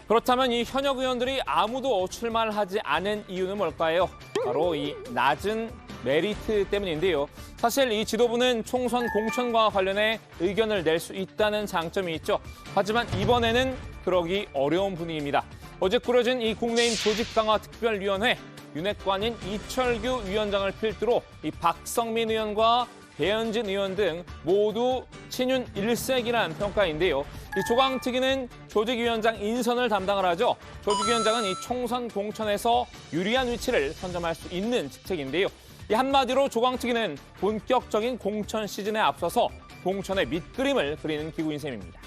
S21: 그렇다면 이 현역 의원들이 아무도 출마를 하지 않은 이유는 뭘까요? 바로 이 낮은 메리트 때문인데요. 사실 이 지도부는 총선 공천과 관련해 의견을 낼 수 있다는 장점이 있죠. 하지만 이번에는 그러기 어려운 분위기입니다. 어제 꾸려진 이 국민의힘 조직강화특별위원회, 윤핵관인 이철규 위원장을 필두로 이 박성민 의원과 배현진 의원 등 모두 친윤 일색이라는 평가인데요. 이 조강특위는 조직위원장 인선을 담당을 하죠. 조직위원장은 이 총선 공천에서 유리한 위치를 선점할 수 있는 직책인데요. 이 한마디로 조강특위는 본격적인 공천 시즌에 앞서서 공천의 밑그림을 그리는 기구인 셈입니다.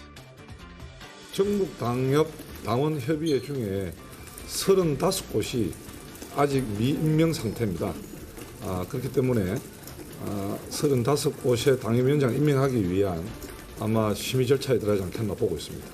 S5: 전국 당협 당원 협의회 중에 35곳이 아직 미임명 상태입니다. 그렇기 때문에 35곳의 당협위원장을 임명하기 위한 아마 심의 절차에 들어가지 않겠나 보고 있습니다.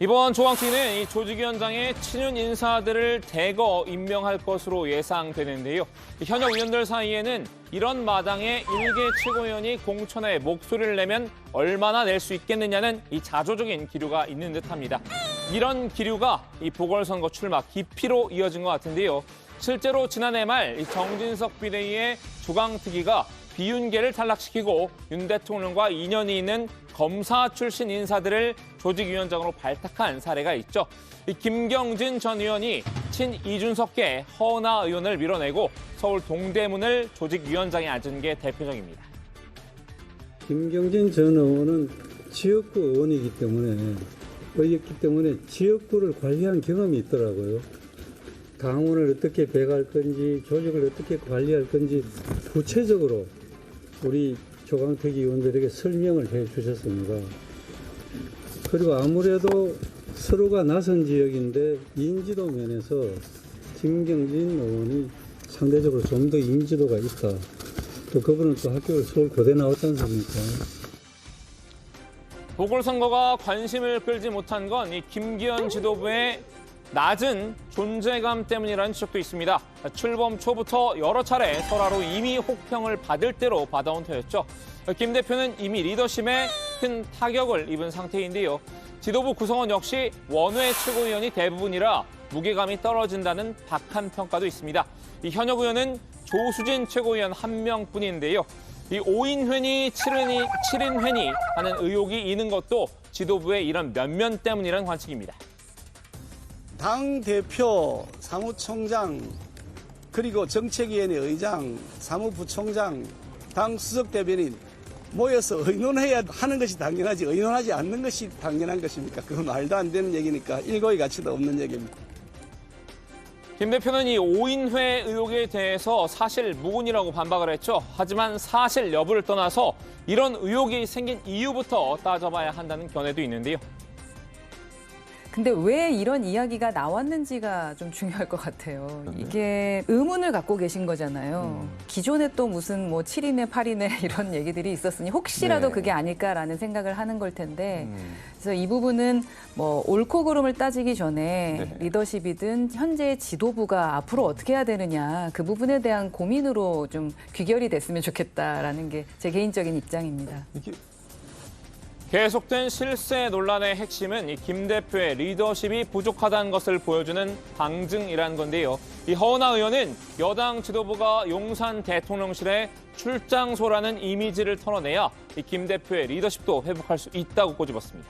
S21: 이번 조강특위는 이 조직위원장의 친윤 인사들을 대거 임명할 것으로 예상되는데요. 현역 의원들 사이에는 이런 마당에 일개 최고위원이 공천에 목소리를 내면 얼마나 낼 수 있겠느냐는 이 자조적인 기류가 있는 듯합니다. 이런 기류가 이 보궐선거 출마 기피로 이어진 것 같은데요. 실제로 지난해 말 이 정진석 비대위의 조강특위가 비윤계를 탈락시키고 윤 대통령과 인연이 있는 검사 출신 인사들을 조직위원장으로 발탁한 사례가 있죠. 이 김경진 전 의원이 친 이준석계 허은하 의원을 밀어내고 서울 동대문을 조직위원장에 앉은 게 대표적입니다.
S6: 김경진 전 의원은 지역구 의원이기 때문에 지역구를 관리한 경험이 있더라고요. 당원을 어떻게 배갈 건지, 조직을 어떻게 관리할 건지 구체적으로 우리 조강특위 의원들에게 설명을 해 주셨습니다. 그리고 아무래도 서로가 낯선 지역인데 인지도 면에서 김경진 의원이 상대적으로 좀 더 인지도가 있다. 또 그분은 또 학교를 서울 고대 나왔지 않습니까?
S21: 보궐선거가 관심을 끌지 못한 건 이 김기현 지도부의 낮은 존재감 때문이라는 지적도 있습니다. 출범 초부터 여러 차례 설화로 이미 혹평을 받을 대로 받아온 터였죠. 김 대표는 이미 리더십에 큰 타격을 입은 상태인데요. 지도부 구성원 역시 원외 최고위원이 대부분이라 무게감이 떨어진다는 박한 평가도 있습니다. 이 현역 의원은 조수진 최고위원 한 명뿐인데요. 이 5인 회니 7인 회니 하는 의혹이 있는 것도 지도부의 이런 면면 때문이라는 관측입니다.
S10: 당대표, 사무총장, 그리고 정책위원회 의장, 사무부총장, 당 수석대변인 모여서 의논해야 하는 것이 당연하지 의논하지 않는 것이 당연한 것입니까? 그건 말도 안 되는 얘기니까 일고의 가치도 없는 얘기입니다.
S21: 김 대표는 이 5인회 의혹에 대해서 사실 무근이라고 반박을 했죠. 하지만 사실 여부를 떠나서 이런 의혹이 생긴 이유부터 따져봐야 한다는 견해도 있는데요.
S25: 근데 왜 이런 이야기가 나왔는지가 좀 중요할 것 같아요. 이게 의문을 갖고 계신 거잖아요. 기존에 또 무슨 뭐 7인회, 8인회 이런 얘기들이 있었으니 혹시라도
S26: 네.
S25: 그게 아닐까라는 생각을 하는 걸 텐데 그래서 이 부분은 뭐 옳고 그름을 따지기 전에 리더십이든 현재 지도부가 앞으로 어떻게 해야 되느냐 그 부분에 대한 고민으로 좀 귀결이 됐으면 좋겠다라는 게 제 개인적인 입장입니다.
S21: 계속된 실세 논란의 핵심은 이 김 대표의 리더십이 부족하다는 것을 보여주는 방증이라는 건데요. 이 허은하 의원은 여당 지도부가 용산 대통령실에 출장소라는 이미지를 털어내야 이 김 대표의 리더십도 회복할 수 있다고 꼬집었습니다.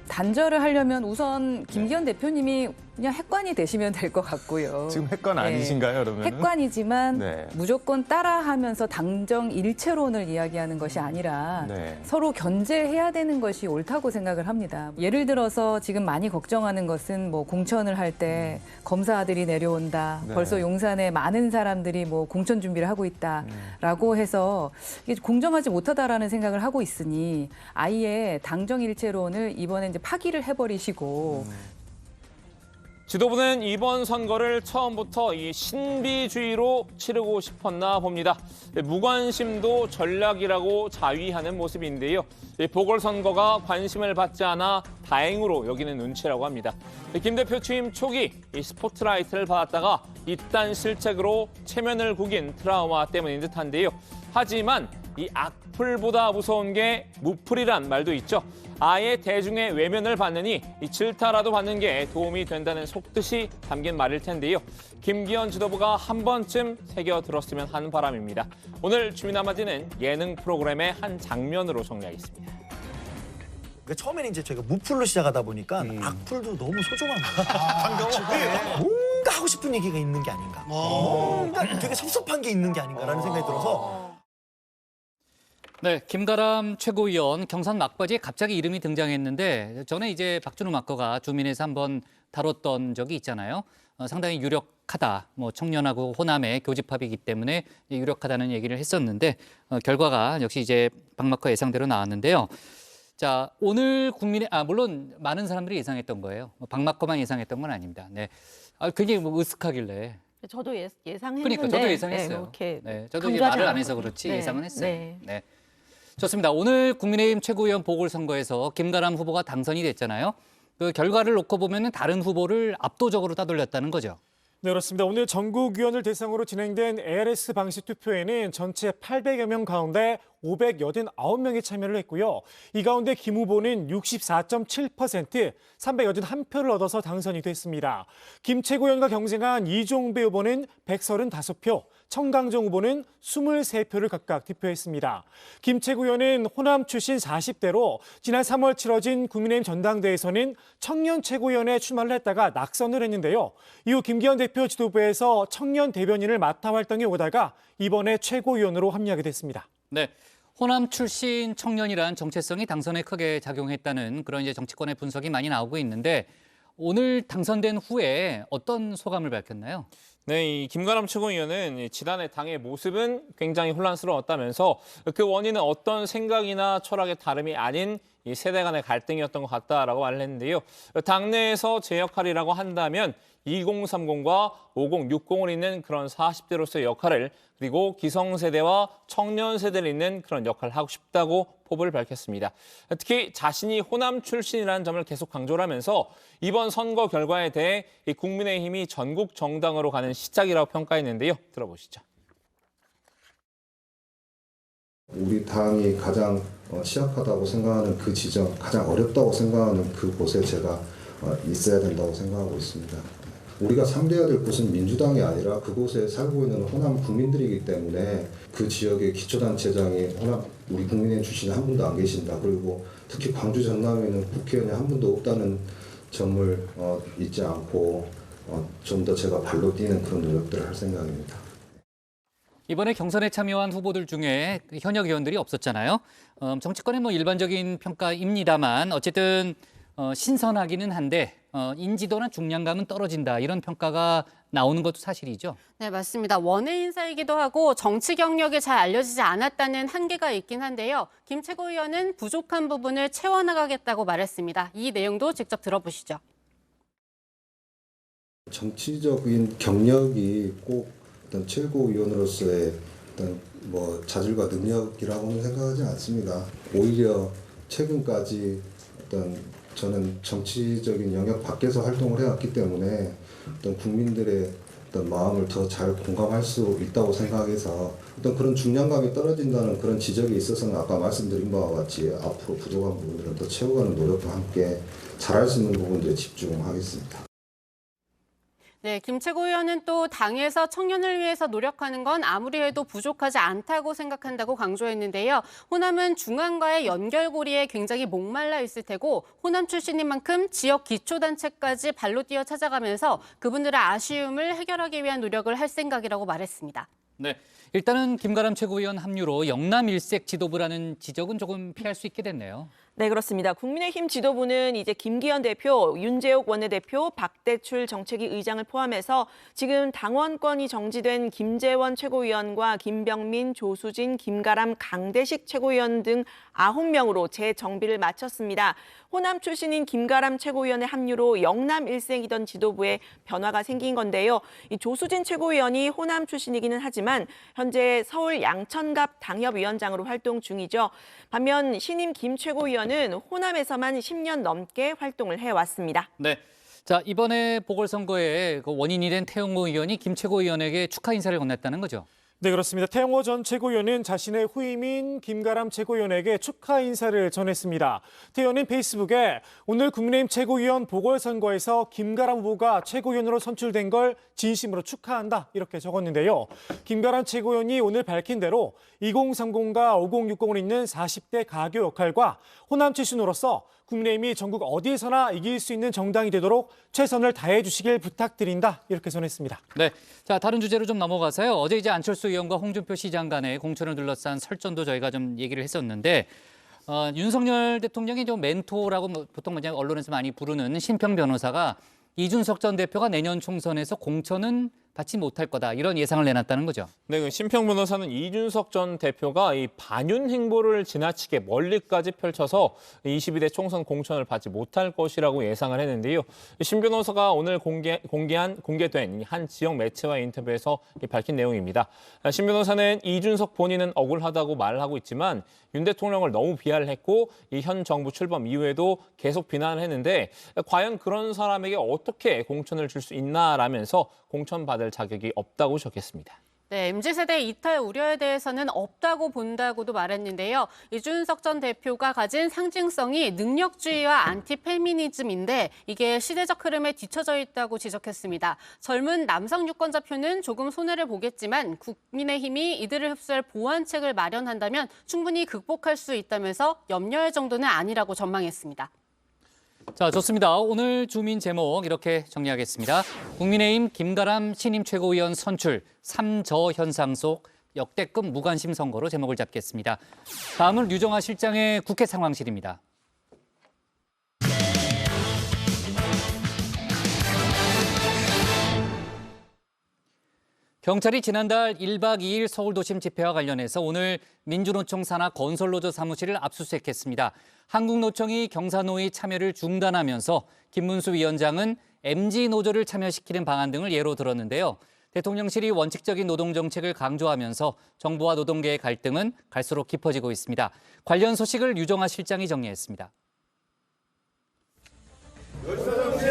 S25: 단절을 하려면 우선 김기현 대표님이 그냥 핵관이 되시면 될 것 같고요.
S27: 지금 핵관 아니신가요, 그러면?
S25: 핵관이지만 무조건 따라하면서 당정 일체론을 이야기하는 것이 아니라 서로 견제해야 되는 것이 옳다고 생각을 합니다. 예를 들어서 지금 많이 걱정하는 것은 뭐 공천을 할 때 검사들이 내려온다. 벌써 용산에 많은 사람들이 뭐 공천 준비를 하고 있다라고 해서 이게 공정하지 못하다라는 생각을 하고 있으니 아예 당정 일체론을 이번에 이제 파기를 해버리시고
S21: 지도부는 이번 선거를 처음부터 이 신비주의로 치르고 싶었나 봅니다. 무관심도 전략이라고 자위하는 모습인데요. 보궐선거가 관심을 받지 않아 다행으로 여기는 눈치라고 합니다. 김 대표 취임 초기 이 스포트라이트를 받았다가 이딴 실책으로 체면을 구긴 트라우마 때문인 듯한데요. 하지만 이 악플보다 무서운 게 무플이란 말도 있죠. 아예 대중의 외면을 받느니 이 질타라도 받는 게 도움이 된다는 속뜻이 담긴 말일 텐데요. 김기현 지도부가 한 번쯤 새겨들었으면 하는 바람입니다. 오늘 주민 한마디는 예능 프로그램의 한 장면으로 정리하겠습니다.
S8: 처음에는 이제 저희가 무풀로 시작하다 보니까 악플도 너무 소중합니다. 반가워. 뭔가 하고 싶은 얘기가 있는 게 아닌가. 뭔가 되게 섭섭한 게 있는 게 아닌가라는 생각이 들어서.
S7: 네, 김가람 최고위원 경선 막바지에 갑자기 이름이 등장했는데 전에 이제 박준우 마커가 주민에서 한번 다뤘던 적이 있잖아요. 상당히 유력하다. 뭐 청년하고 호남의 교집합이기 때문에 유력하다는 얘기를 했었는데 결과가 역시 이제 박 마커 예상대로 나왔는데요. 자, 오늘 물론 많은 사람들이 예상했던 거예요. 박 마커만 예상했던 건 아닙니다. 네, 굉장히 뭐 으쓱하길래.
S9: 저도 예상했는데.
S7: 그러니까 저도 예상했어요.
S9: 네,
S7: 저도 이제 말을 안 해서 그렇지 예상은 했어요. 네. 좋습니다. 오늘 국민의힘 최고위원 보궐선거에서 김가람 후보가 당선이 됐잖아요. 그 결과를 놓고 보면 다른 후보를 압도적으로 따돌렸다는 거죠.
S22: 네, 그렇습니다. 오늘 전국위원을 대상으로 진행된 ARS 방식 투표에는 전체 800여 명 가운데 589명이 참여를 했고요. 이 가운데 김 후보는 64.7%, 381표를 얻어서 당선이 됐습니다. 김 최고위원과 경쟁한 이종배 후보는 135표, 청강정 후보는 23표를 각각 득표했습니다. 김 최고위원은 호남 출신 40대로 지난 3월 치러진 국민의힘 전당대회에서는 청년 최고위원에 출마를 했다가 낙선을 했는데요. 이후 김기현 대표 지도부에서 청년 대변인을 맡아 활동해 오다가 이번에 최고위원으로 합류하게 됐습니다.
S7: 네, 호남 출신 청년이란 정체성이 당선에 크게 작용했다는 그런 이제 정치권의 분석이 많이 나오고 있는데 오늘 당선된 후에 어떤 소감을 밝혔나요?
S21: 네, 이 김가람 최고위원은 지난해 당의 모습은 굉장히 혼란스러웠다면서 그 원인은 어떤 생각이나 철학의 다름이 아닌 이 세대 간의 갈등이었던 것 같다라고 말을 했는데요. 당내에서 제 역할이라고 한다면 2030과 5060을 잇는 그런 40대로서의 역할을 그리고 기성세대와 청년세대를 잇는 그런 역할을 하고 싶다고 포부를 밝혔습니다. 특히 자신이 호남 출신이라는 점을 계속 강조를 하면서 이번 선거 결과에 대해 국민의힘이 전국 정당으로 가는 시작이라고 평가했는데요. 들어보시죠.
S1: 우리 당이 가장 취약하다고 생각하는 그 지점, 가장 어렵다고 생각하는 그곳에 제가 있어야 된다고 생각하고 있습니다. 우리가 상대해야 될 곳은 민주당이 아니라 그곳에 살고 있는 호남 국민들이기 때문에 그 지역의 기초단체장이 호남 우리 국민의힘 출신이 한 분도 안 계신다. 그리고 특히 광주 전남에는 국회의원이 한 분도 없다는 점을 잊지 않고 좀 더 제가 발로 뛰는 그런 노력들을 할 생각입니다.
S7: 이번에 경선에 참여한 후보들 중에 현역 의원들이 없었잖아요. 정치권의 뭐 일반적인 평가입니다만 어쨌든 신선하기는 한데 인지도나 중량감은 떨어진다 이런 평가가 나오는 것도 사실이죠.
S18: 네, 맞습니다. 원외 인사이기도 하고 정치 경력이 잘 알려지지 않았다는 한계가 있긴 한데요. 김 최고위원은 부족한 부분을 채워나가겠다고 말했습니다. 이 내용도 직접 들어보시죠.
S1: 정치적인 경력이 꼭 어떤 최고위원으로서의 어떤 뭐 자질과 능력이라고는 생각하지 않습니다. 오히려 최근까지 어떤 저는 정치적인 영역 밖에서 활동을 해왔기 때문에 어떤 국민들의 어떤 마음을 더 잘 공감할 수 있다고 생각해서 어떤 그런 중량감이 떨어진다는 그런 지적이 있어서는 아까 말씀드린 바와 같이 앞으로 부족한 부분들은 더 채워가는 노력과 함께 잘할 수 있는 부분들에 집중하겠습니다.
S18: 네, 김 최고위원은 또 당에서 청년을 위해서 노력하는 건 아무리 해도 부족하지 않다고 생각한다고 강조했는데요. 호남은 중앙과의 연결고리에 굉장히 목말라 있을 테고 호남 출신인 만큼 지역 기초단체까지 발로 뛰어 찾아가면서 그분들의 아쉬움을 해결하기 위한 노력을 할 생각이라고 말했습니다.
S7: 네, 일단은 김가람 최고위원 합류로 영남 일색 지도부라는 지적은 조금 피할 수 있게 됐네요.
S9: 네, 그렇습니다. 국민의힘 지도부는 이제 김기현 대표, 윤재옥 원내대표, 박대출 정책위 의장을 포함해서 지금 당원권이 정지된 김재원 최고위원과 김병민, 조수진, 김가람, 강대식 최고위원 등 9명으로 재정비를 마쳤습니다. 호남 출신인 김가람 최고위원의 합류로 영남 일색이던 지도부에 변화가 생긴 건데요. 이 조수진 최고위원이 호남 출신이기는 하지만 현재 서울 양천갑 당협위원장으로 활동 중이죠. 반면 신임 김 최고위원은 호남에서만 10년 넘게 활동을 해왔습니다.
S7: 네. 자, 이번에 보궐선거에 그 원인이 된 태영호 의원이 김 최고위원에게 축하 인사를 건넸다는 거죠.
S22: 네, 그렇습니다. 태영호 전 최고위원은 자신의 후임인 김가람 최고위원에게 축하 인사를 전했습니다. 태 의원은 페이스북에 오늘 국민의힘 최고위원 보궐선거에서 김가람 후보가 최고위원으로 선출된 걸 진심으로 축하한다 이렇게 적었는데요. 김가람 최고위원이 오늘 밝힌 대로 2030과 5060을 잇는 40대 가교 역할과 호남 출신으로서 국민의힘이 전국 어디에서나 이길 수 있는 정당이 되도록 최선을 다해 주시길 부탁드린다 이렇게 전했습니다.
S7: 네, 자 다른 주제로 좀 넘어가서요. 어제 이제 안철수 의원과 홍준표 시장 간의 공천을 둘러싼 설전도 저희가 좀 얘기를 했었는데 윤석열 대통령이 좀 멘토라고 보통 언론에서 많이 부르는 신평 변호사가 이준석 전 대표가 내년 총선에서 공천은 받지 못할 거다 이런 예상을 내놨다는 거죠.
S21: 네, 그 신평 변호사는 이준석 전 대표가 이 반윤 행보를 지나치게 멀리까지 펼쳐서 22대 총선 공천을 받지 못할 것이라고 예상을 했는데요. 신 변호사가 오늘 공개된 한 지역 매체와의 인터뷰에서 밝힌 내용입니다. 신 변호사는 이준석 본인은 억울하다고 말하고 있지만 윤 대통령을 너무 비하를 했고 이 현 정부 출범 이후에도 계속 비난을 했는데 과연 그런 사람에게 어떻게 공천을 줄 수 있나라면서 공천받을 자격이 없다고 적했습니다.
S18: 네, MZ세대 이탈 우려에 대해서는 없다고 본다고도 말했는데요. 이준석 전 대표가 가진 상징성이 능력주의와 안티페미니즘인데 이게 시대적 흐름에 뒤처져 있다고 지적했습니다. 젊은 남성 유권자표는 조금 손해를 보겠지만 국민의힘이 이들을 흡수할 보완책을 마련한다면 충분히 극복할 수 있다면서 염려할 정도는 아니라고 전망했습니다.
S7: 자, 좋습니다. 오늘 주민 제목 이렇게 정리하겠습니다. 국민의힘 김가람 신임 최고위원 선출 3저 현상 속 역대급 무관심 선거로 제목을 잡겠습니다. 다음은 류정아 실장의 국회 상황실입니다. 경찰이 지난달 1박 2일 서울도심 집회와 관련해서 오늘 민주노총 산하 건설노조 사무실을 압수수색했습니다. 한국노총이 경사노의 참여를 중단하면서 김문수 위원장은 MG노조를 참여시키는 방안 등을 예로 들었는데요. 대통령실이 원칙적인 노동정책을 강조하면서 정부와 노동계의 갈등은 갈수록 깊어지고 있습니다. 관련 소식을 유정아 실장이 정리했습니다.
S12: 열사정치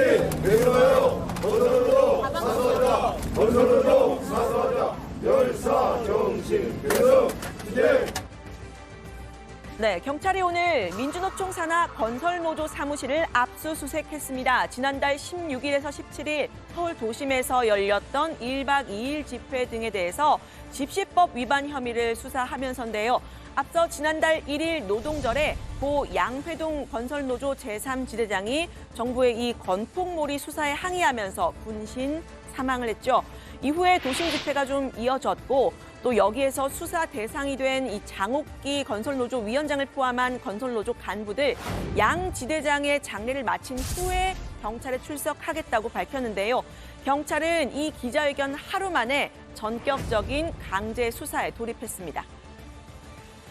S12: 왜 그러나요? 건설노조 사수하자. 건설노조 사수하자. 열사정치 계속 진행.
S9: 네, 경찰이 오늘 민주노총 산하 건설노조 사무실을 압수수색했습니다. 지난달 16일에서 17일 서울 도심에서 열렸던 1박 2일 집회 등에 대해서 집시법 위반 혐의를 수사하면서인데요. 앞서 지난달 1일 노동절에 고 양회동 건설노조 제3지대장이 정부의 이 건폭몰이 수사에 항의하면서 분신 사망을 했죠. 이후에 도심 집회가 좀 이어졌고 또 여기에서 수사 대상이 된 이 장옥기 건설노조 위원장을 포함한 건설노조 간부들 양 지대장의 장례를 마친 후에 경찰에 출석하겠다고 밝혔는데요. 경찰은 이 기자회견 하루 만에 전격적인 강제 수사에 돌입했습니다.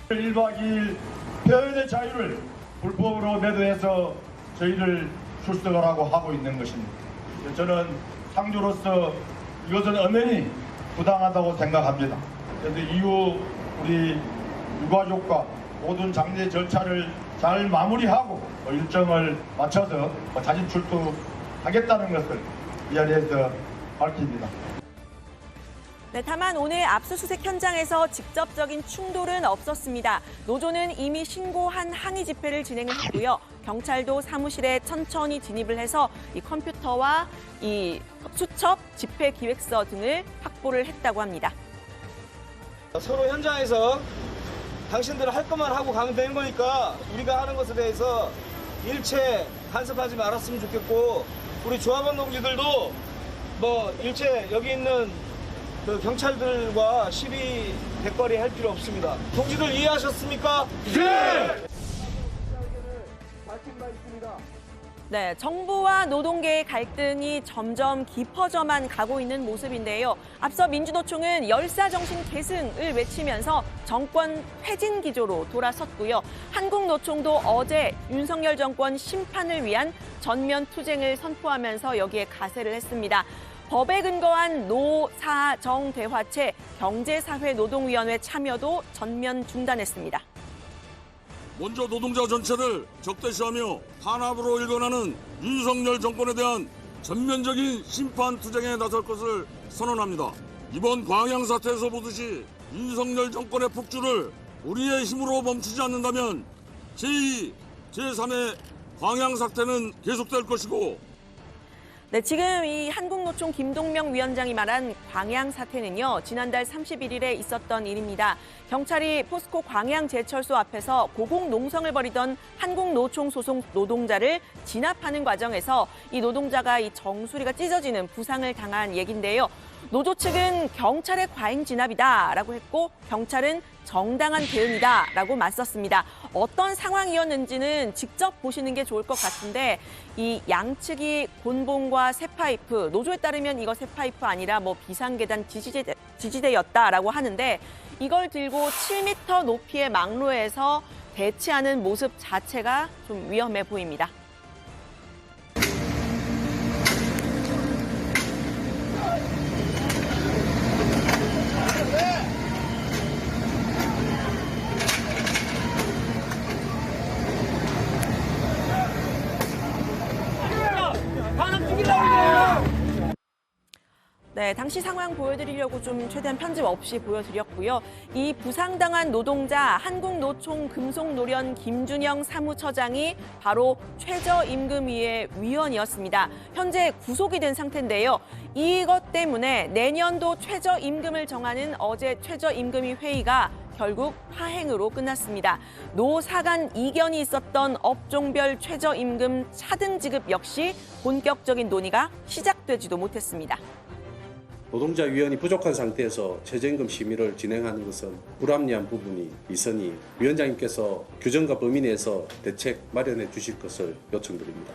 S12: 1박 2일 표현의 자유를 불법으로 매도해서 저희를 출석하라고 하고 있는 것입니다. 저는 상주로서 이것은 엄연히 부당하다고 생각합니다. 그런데 이후 우리 유가족과 모든 장례 절차를 잘 마무리하고 일정을 맞춰서 자진 출두하겠다는 것을 이 자리에서 밝힙니다.
S9: 네, 다만 오늘 압수수색 현장에서 직접적인 충돌은 없었습니다. 노조는 이미 신고한 항의 집회를 진행했고요. 경찰도 사무실에 천천히 진입을 해서 이 컴퓨터와 이 수첩, 집회 기획서 등을 확보를 했다고 합니다.
S13: 서로 현장에서 당신들 할 것만 하고 가면 되는 거니까 우리가 하는 것에 대해서 일체 간섭하지 말았으면 좋겠고 우리 조합원 동지들도 뭐 일체 여기 있는 그 경찰들과 시비 대거리 할 필요 없습니다. 동지들 이해하셨습니까? 네!
S9: 네, 정부와 노동계의 갈등이 점점 깊어져만 가고 있는 모습인데요. 앞서 민주노총은 열사정신 계승을 외치면서 정권 퇴진 기조로 돌아섰고요. 한국노총도 어제 윤석열 정권 심판을 위한 전면 투쟁을 선포하면서 여기에 가세를 했습니다. 법에 근거한 노사정 대화체 경제사회노동위원회 참여도 전면 중단했습니다.
S14: 먼저 노동자 전체를 적대시하며 탄압으로 일궈나는 윤석열 정권에 대한 전면적인 심판 투쟁에 나설 것을 선언합니다. 이번 광양 사태에서 보듯이 윤석열 정권의 폭주를 우리의 힘으로 멈추지 않는다면 제2, 제3의 광양 사태는 계속될 것이고
S9: 네, 지금 이 한국노총 김동명 위원장이 말한 광양 사태는요, 지난달 31일에 있었던 일입니다. 경찰이 포스코 광양제철소 앞에서 고공농성을 벌이던 한국노총 소속 노동자를 진압하는 과정에서 이 노동자가 이 정수리가 찢어지는 부상을 당한 얘긴데요. 노조 측은 경찰의 과잉 진압이다라고 했고 경찰은 정당한 대응이다라고 맞섰습니다. 어떤 상황이었는지는 직접 보시는 게 좋을 것 같은데 이 양측이 곤봉과 쇠파이프, 노조에 따르면 이거 쇠파이프 아니라 뭐 비상계단 지지대였다라고 하는데 이걸 들고 7m 높이의 망로에서 대치하는 모습 자체가 좀 위험해 보입니다. 네, 당시 상황 보여드리려고 좀 최대한 편집 없이 보여드렸고요. 이 부상당한 노동자 한국노총 금속노련 김준영 사무처장이 바로 최저임금위의 위원이었습니다. 현재 구속이 된 상태인데요. 이것 때문에 내년도 최저임금을 정하는 어제 최저임금위 회의가 결국 파행으로 끝났습니다. 노사 간 이견이 있었던 업종별 최저임금 차등 지급 역시 본격적인 논의가 시작되지도 못했습니다.
S15: 노동자 위원이 부족한 상태에서 최저임금 심의를 진행하는 것은 불합리한 부분이 있으니 위원장님께서 규정과 범위 내에서 대책 마련해 주실 것을 요청드립니다.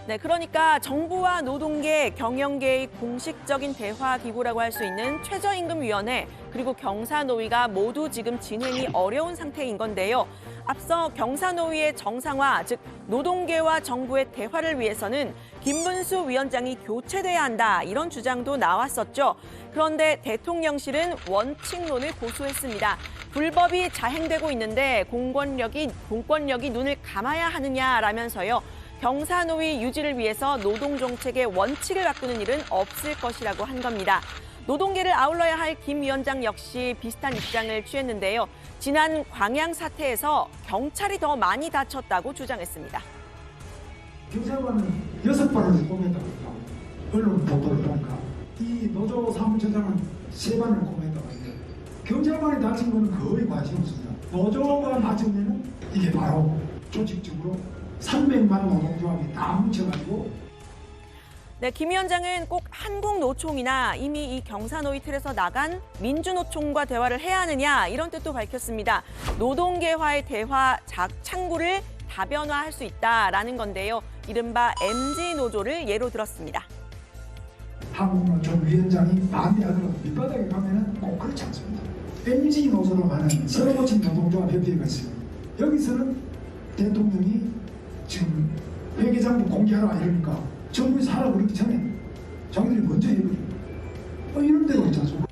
S9: 네, 그러니까 정부와 노동계, 경영계의 공식적인 대화 기구라고 할 수 있는 최저임금위원회 그리고 경사노위가 모두 지금 진행이 어려운 상태인 건데요. 앞서 경사노위의 정상화, 즉 노동계와 정부의 대화를 위해서는 김문수 위원장이 교체돼야 한다 이런 주장도 나왔었죠. 그런데 대통령실은 원칙론을 고수했습니다. 불법이 자행되고 있는데 공권력이 눈을 감아야 하느냐라면서요. 경사노위 유지를 위해서 노동정책의 원칙을 바꾸는 일은 없을 것이라고 한 겁니다. 노동계를 아울러야 할 김 위원장 역시 비슷한 입장을 취했는데요. 지난 광양 사태에서 경찰이 더 많이 다쳤다고 주장했습니다.
S16: 경찰관은 6발을 꼼했다고 합니다. 언론 보도를 보니까 이 노조 사무처장은 3발을 꼼했다고 합니다. 경찰관이 다친 건 거의 관심 없습니다. 노조가 맞은 데는 이게 바로 조직적으로 300만 노동조합이 다 뭉쳐가지고
S9: 네, 김 위원장은 꼭 한국노총이나 이미 이 경사노위 틀에서 나간 민주노총과 대화를 해야 하느냐 이런 뜻도 밝혔습니다. 노동계와의 대화 창구를 다변화할 수 있다라는 건데요. 이른바 MG노조를 예로 들었습니다.
S16: 한국노총 위원장이 반대하더라도 밑바닥에 가면은 꼭 그렇지 않습니다. MG노조로 하는 새로 고친 노동조합 협의회가 있어요. 여기서는 대통령이 지금 회계장부 공개하라 이러니까 정부에서 하라고 그러기 전에 자기들이 먼저 해버립니다. 이런 데가 있지 않습니까?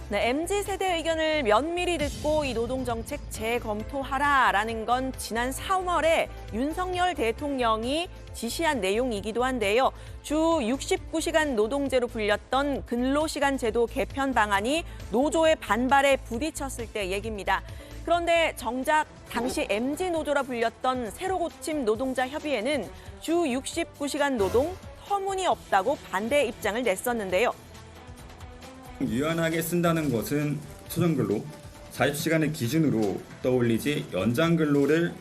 S9: 네, MZ세대 의견을 면밀히 듣고 이 노동정책 재검토하라라는 건 지난 3월에 윤석열 대통령이 지시한 내용이기도 한데요. 주 69시간 노동제로 불렸던 근로시간 제도 개편 방안이 노조의 반발에 부딪혔을 때 얘기입니다. 그런데 정작 당시 MZ노조라 불렸던 새로 고침 노동자 협의회는 주 69시간 노동 터무니없다고 반대 입장을 냈었는데요.
S17: 유연하게 쓴다는 것은 초정근로, 40시간을 기준으로 떠올리지 연장근로를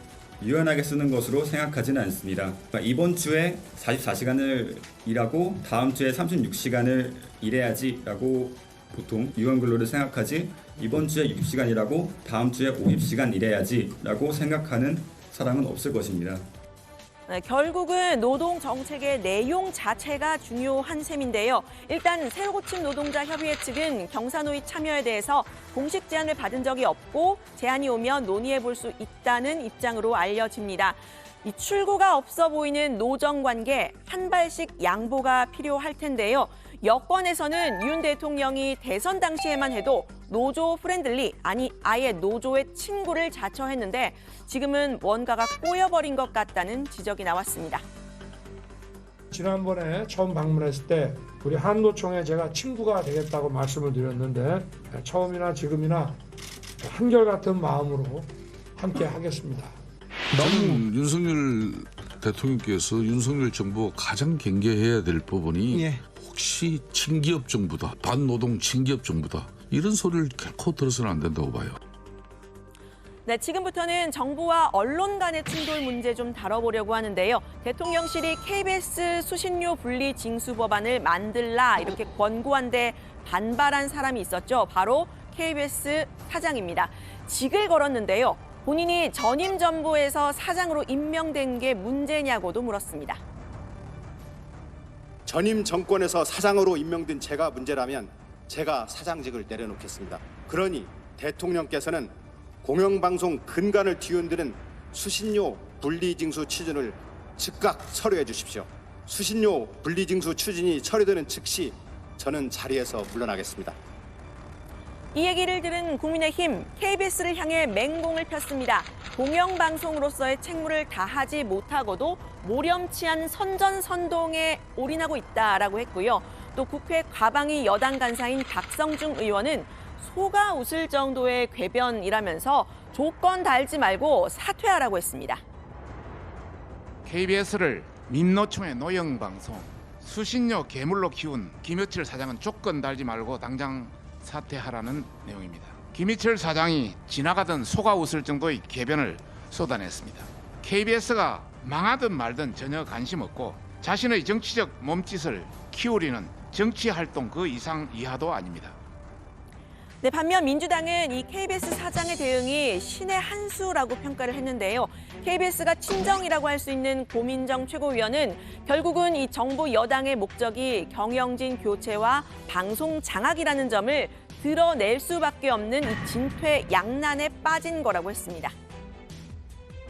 S2: 유연하게 쓰는 것으로 생각하지는 않습니다. 이번 주에 44시간을 일하고 다음 주에 36시간을 일해야지라고 보통 유연근로를 생각하지, 이번 주에 60시간 일하고 다음 주에 50시간 일해야지라고 생각하는 사람은 없을 것입니다.
S9: 네, 결국은 노동 정책의 내용 자체가 중요한 셈인데요. 일단 새로 고침 노동자 협의회 측은 경사노위 참여에 대해서 공식 제안을 받은 적이 없고 제안이 오면 논의해 볼 수 있다는 입장으로 알려집니다. 이 출구가 없어 보이는 노정 관계 한 발씩 양보가 필요할 텐데요. 여권에서는 윤 대통령이 대선 당시에만 해도 노조 프렌들리, 아니 아예 노조의 친구를 자처했는데 지금은 뭔가가 꼬여버린 것 같다는 지적이 나왔습니다.
S3: 지난번에 처음 방문했을 때 우리 한노총에 제가 친구가 되겠다고 말씀을 드렸는데 처음이나 지금이나 한결같은 마음으로 함께 하겠습니다.
S17: 저는 윤석열 대통령께서 윤석열 정부가 가장 경계해야 될 부분이 혹시 친기업 정부다, 반노동 친기업 정부다, 이런 소리를 결코 들어서는 안 된다고 봐요.
S9: 네, 지금부터는 정부와 언론 간의 충돌 문제 좀 다뤄보려고 하는데요. 대통령실이 KBS 수신료 분리 징수 법안을 만들라 이렇게 권고한데 반발한 사람이 있었죠. 바로 KBS 사장입니다. 직을 걸었는데요. 본인이 전임 정부에서 사장으로 임명된 게 문제냐고도 물었습니다.
S19: 전임 정권에서 사장으로 임명된 제가 문제라면 제가 사장직을 내려놓겠습니다. 그러니 대통령께서는 공영방송 근간을 뒤흔드는 수신료 분리징수 추진을 즉각 철회해 주십시오. 수신료 분리징수 추진이 철회되는 즉시 저는 자리에서 물러나겠습니다.
S9: 이 얘기를 들은 국민의힘, KBS를 향해 맹공을 폈습니다. 공영방송으로서의 책무를 다하지 못하고도 모렴치한 선전선동에 올인하고 있다라고 했고요. 또 국회 과방위 여당 간사인 박성중 의원은 소가 웃을 정도의 궤변이라면서 조건 달지 말고 사퇴하라고 했습니다.
S20: KBS를 민노총의 노영방송, 수신료 괴물로 키운 김여철 사장은 조건 달지 말고 당장 사퇴하라는 내용입니다. 김희철 사장이 지나가던 소가 웃을 정도의 궤변을 쏟아냈습니다. KBS가 망하든 말든 전혀 관심 없고 자신의 정치적 몸짓을 키우려는 정치활동 그 이상 이하도 아닙니다.
S9: 네, 반면 민주당은 이 KBS 사장의 대응이 신의 한 수라고 평가를 했는데요. KBS가 친정이라고 할 수 있는 고민정 최고위원은 결국은 이 정부 여당의 목적이 경영진 교체와 방송 장악이라는 점을 드러낼 수밖에 없는 이 진퇴양난에 빠진 거라고 했습니다.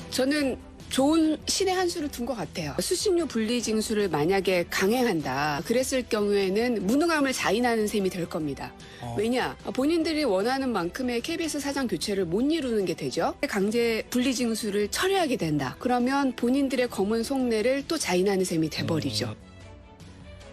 S26: 저는 좋은 신의 한 수를 둔 것 같아요. 수신료 분리징수를 만약에 강행한다. 그랬을 경우에는 무능함을 자인하는 셈이 될 겁니다. 왜냐? 본인들이 원하는 만큼의 KBS 사장 교체를 못 이루는 게 되죠. 강제 분리징수를 철회하게 된다. 그러면 본인들의 검은 속내를 또 자인하는 셈이 돼버리죠.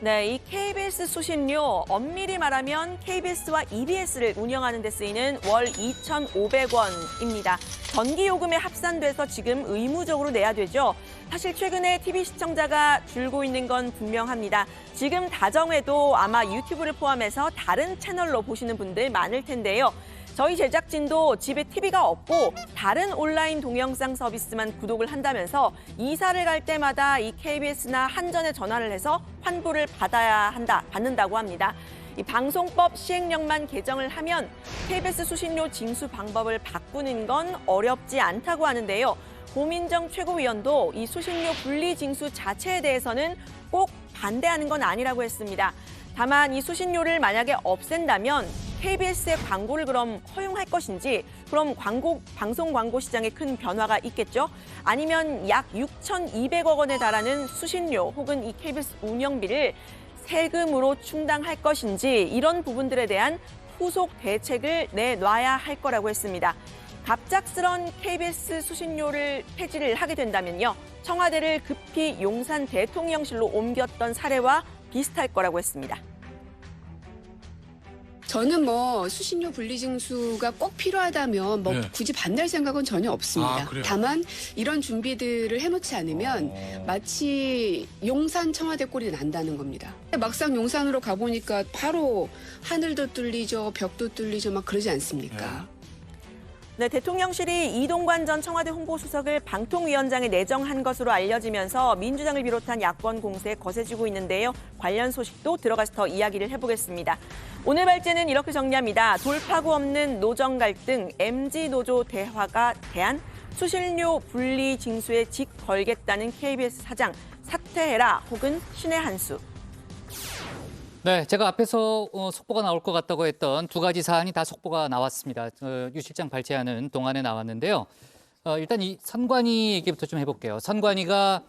S9: 네, 이 KBS 수신료 엄밀히 말하면 KBS와 EBS를 운영하는 데 쓰이는 월 2,500원입니다. 전기요금에 합산돼서 지금 의무적으로 내야 되죠. 사실 최근에 TV 시청자가 줄고 있는 건 분명합니다. 지금 다정해도 아마 유튜브를 포함해서 다른 채널로 보시는 분들 많을 텐데요. 저희 제작진도 집에 TV가 없고 다른 온라인 동영상 서비스만 구독을 한다면서 이사를 갈 때마다 이 KBS나 한전에 전화를 해서 환불을 받는다고 합니다. 이 방송법 시행령만 개정을 하면 KBS 수신료 징수 방법을 바꾸는 건 어렵지 않다고 하는데요. 고민정 최고위원도 이 수신료 분리 징수 자체에 대해서는 꼭 반대하는 건 아니라고 했습니다. 다만 이 수신료를 만약에 없앤다면 KBS의 광고를 그럼 허용할 것인지, 그럼 방송 광고 시장에 큰 변화가 있겠죠? 아니면 약 6,200억 원에 달하는 수신료 혹은 이 KBS 운영비를 세금으로 충당할 것인지 이런 부분들에 대한 후속 대책을 내놔야 할 거라고 했습니다. 갑작스런 KBS 수신료를 폐지를 하게 된다면요. 청와대를 급히 용산 대통령실로 옮겼던 사례와 비슷할 거라고 했습니다.
S26: 저는 수신료 분리징수가 꼭 필요하다면 굳이 반대할 생각은 전혀 없습니다. 다만 이런 준비들을 해놓지 않으면 마치 용산 청와대 꼴이 난다는 겁니다. 막상 용산으로 가보니까 바로 하늘도 뚫리죠, 벽도 뚫리죠, 막 그러지 않습니까?
S9: 네, 대통령실이 이동관 전 청와대 홍보수석을 방통위원장에 내정한 것으로 알려지면서 민주당을 비롯한 야권 공세에 거세지고 있는데요. 관련 소식도 들어가서 더 이야기를 해보겠습니다. 오늘 발제는 이렇게 정리합니다. 돌파구 없는 노정 갈등, MZ노조 대화가 대안, 수신료 분리 징수에 직 걸겠다는 KBS 사장, 사퇴해라 혹은 신의 한수.
S7: 네, 제가 앞에서 속보가 나올 것 같다고 했던 두 가지 사안이 다 속보가 나왔습니다. 유 실장 발제하는 동안에 나왔는데요. 일단 이 선관위 얘기부터 좀 해볼게요. 선관위가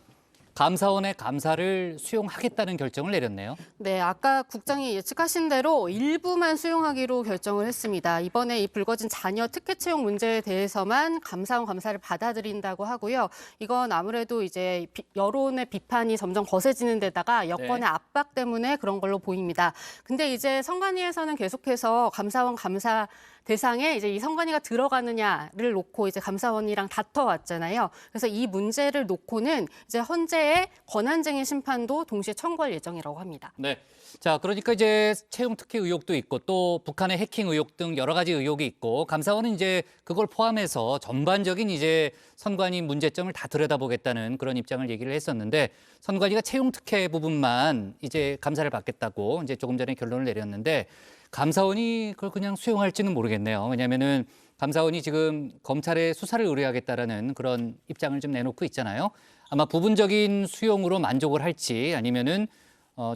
S7: 감사원의 감사를 수용하겠다는 결정을 내렸네요.
S18: 네, 아까 국장이 예측하신 대로 일부만 수용하기로 결정을 했습니다. 이번에 이 불거진 자녀 특혜 채용 문제에 대해서만 감사원 감사를 받아들인다고 하고요. 이건 아무래도 이제 여론의 비판이 점점 거세지는 데다가 여권의 압박 때문에 그런 걸로 보입니다. 근데 이제 선관위에서는 계속해서 감사원 감사 대상에 이제 이 선관위가 들어가느냐를 놓고 이제 감사원이랑 다퉈왔잖아요. 그래서 이 문제를 놓고는 이제 헌재의 권한쟁의 심판도 동시에 청구할 예정이라고 합니다.
S7: 네. 자, 그러니까 이제 채용 특혜 의혹도 있고 또 북한의 해킹 의혹 등 여러 가지 의혹이 있고 감사원은 이제 그걸 포함해서 전반적인 이제 선관위 문제점을 다 들여다보겠다는 그런 입장을 얘기를 했었는데 선관위가 채용 특혜 부분만 이제 감사를 받겠다고 이제 조금 전에 결론을 내렸는데 감사원이 그걸 그냥 수용할지는 모르겠네요. 왜냐하면은 감사원이 지금 검찰의 수사를 의뢰하겠다라는 그런 입장을 좀 내놓고 있잖아요. 아마 부분적인 수용으로 만족을 할지 아니면은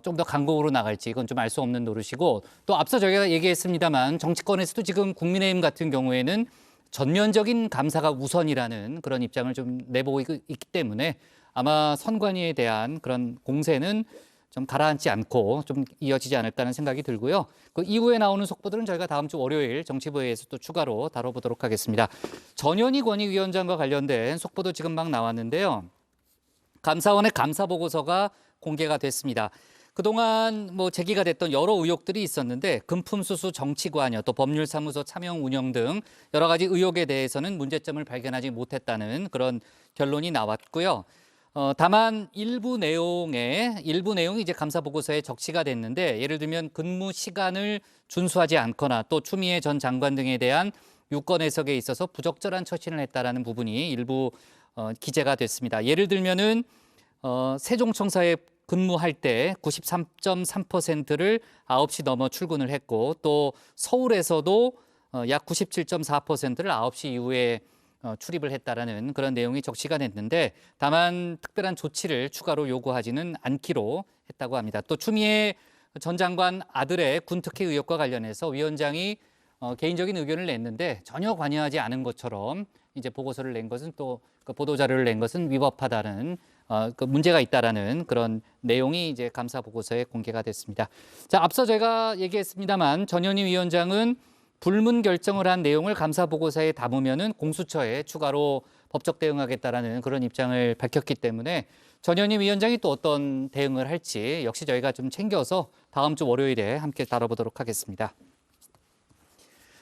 S7: 좀 더 강공으로 나갈지 이건 좀 알 수 없는 노릇이고 또 앞서 저희가 얘기했습니다만 정치권에서도 지금 국민의힘 같은 경우에는 전면적인 감사가 우선이라는 그런 입장을 좀 내보고 있기 때문에 아마 선관위에 대한 그런 공세는 좀 가라앉지 않고 좀 이어지지 않을까라는 생각이 들고요. 그 이후에 나오는 속보들은 저희가 다음 주 월요일 정치부에서 또 추가로 다뤄보도록 하겠습니다. 전현희 권익위원장과 관련된 속보도 지금 막 나왔는데요. 감사원의 감사 보고서가 공개가 됐습니다. 그동안 뭐 제기가 됐던 여러 의혹들이 있었는데 금품수수 정치관여 또 법률사무소 차명 운영 등 여러 가지 의혹에 대해서는 문제점을 발견하지 못했다는 그런 결론이 나왔고요. 다만 일부 내용이 이제 감사 보고서에 적시가 됐는데 예를 들면 근무 시간을 준수하지 않거나 또 추미애 전 장관 등에 대한 유권 해석에 있어서 부적절한 처신을 했다라는 부분이 일부 기재가 됐습니다. 예를 들면은 세종청사에 근무할 때 93.3%를 9시 넘어 출근을 했고 또 서울에서도 약 97.4%를 9시 이후에 출입을 했다라는 그런 내용이 적시가 됐는데 다만 특별한 조치를 추가로 요구하지는 않기로 했다고 합니다. 또 추미애 전 장관 아들의 군특혜 의혹과 관련해서 위원장이 개인적인 의견을 냈는데 전혀 관여하지 않은 것처럼 이제 보고서를 낸 것은 또 그 보도 자료를 낸 것은 위법하다는 그 문제가 있다라는 그런 내용이 이제 감사 보고서에 공개가 됐습니다. 자, 앞서 제가 얘기했습니다만 전현희 위원장은 불문 결정을 한 내용을 감사 보고서에 담으면은 공수처에 추가로 법적 대응하겠다라는 그런 입장을 밝혔기 때문에 전현희 위원장이 또 어떤 대응을 할지 역시 저희가 좀 챙겨서 다음 주 월요일에 함께 다뤄보도록 하겠습니다.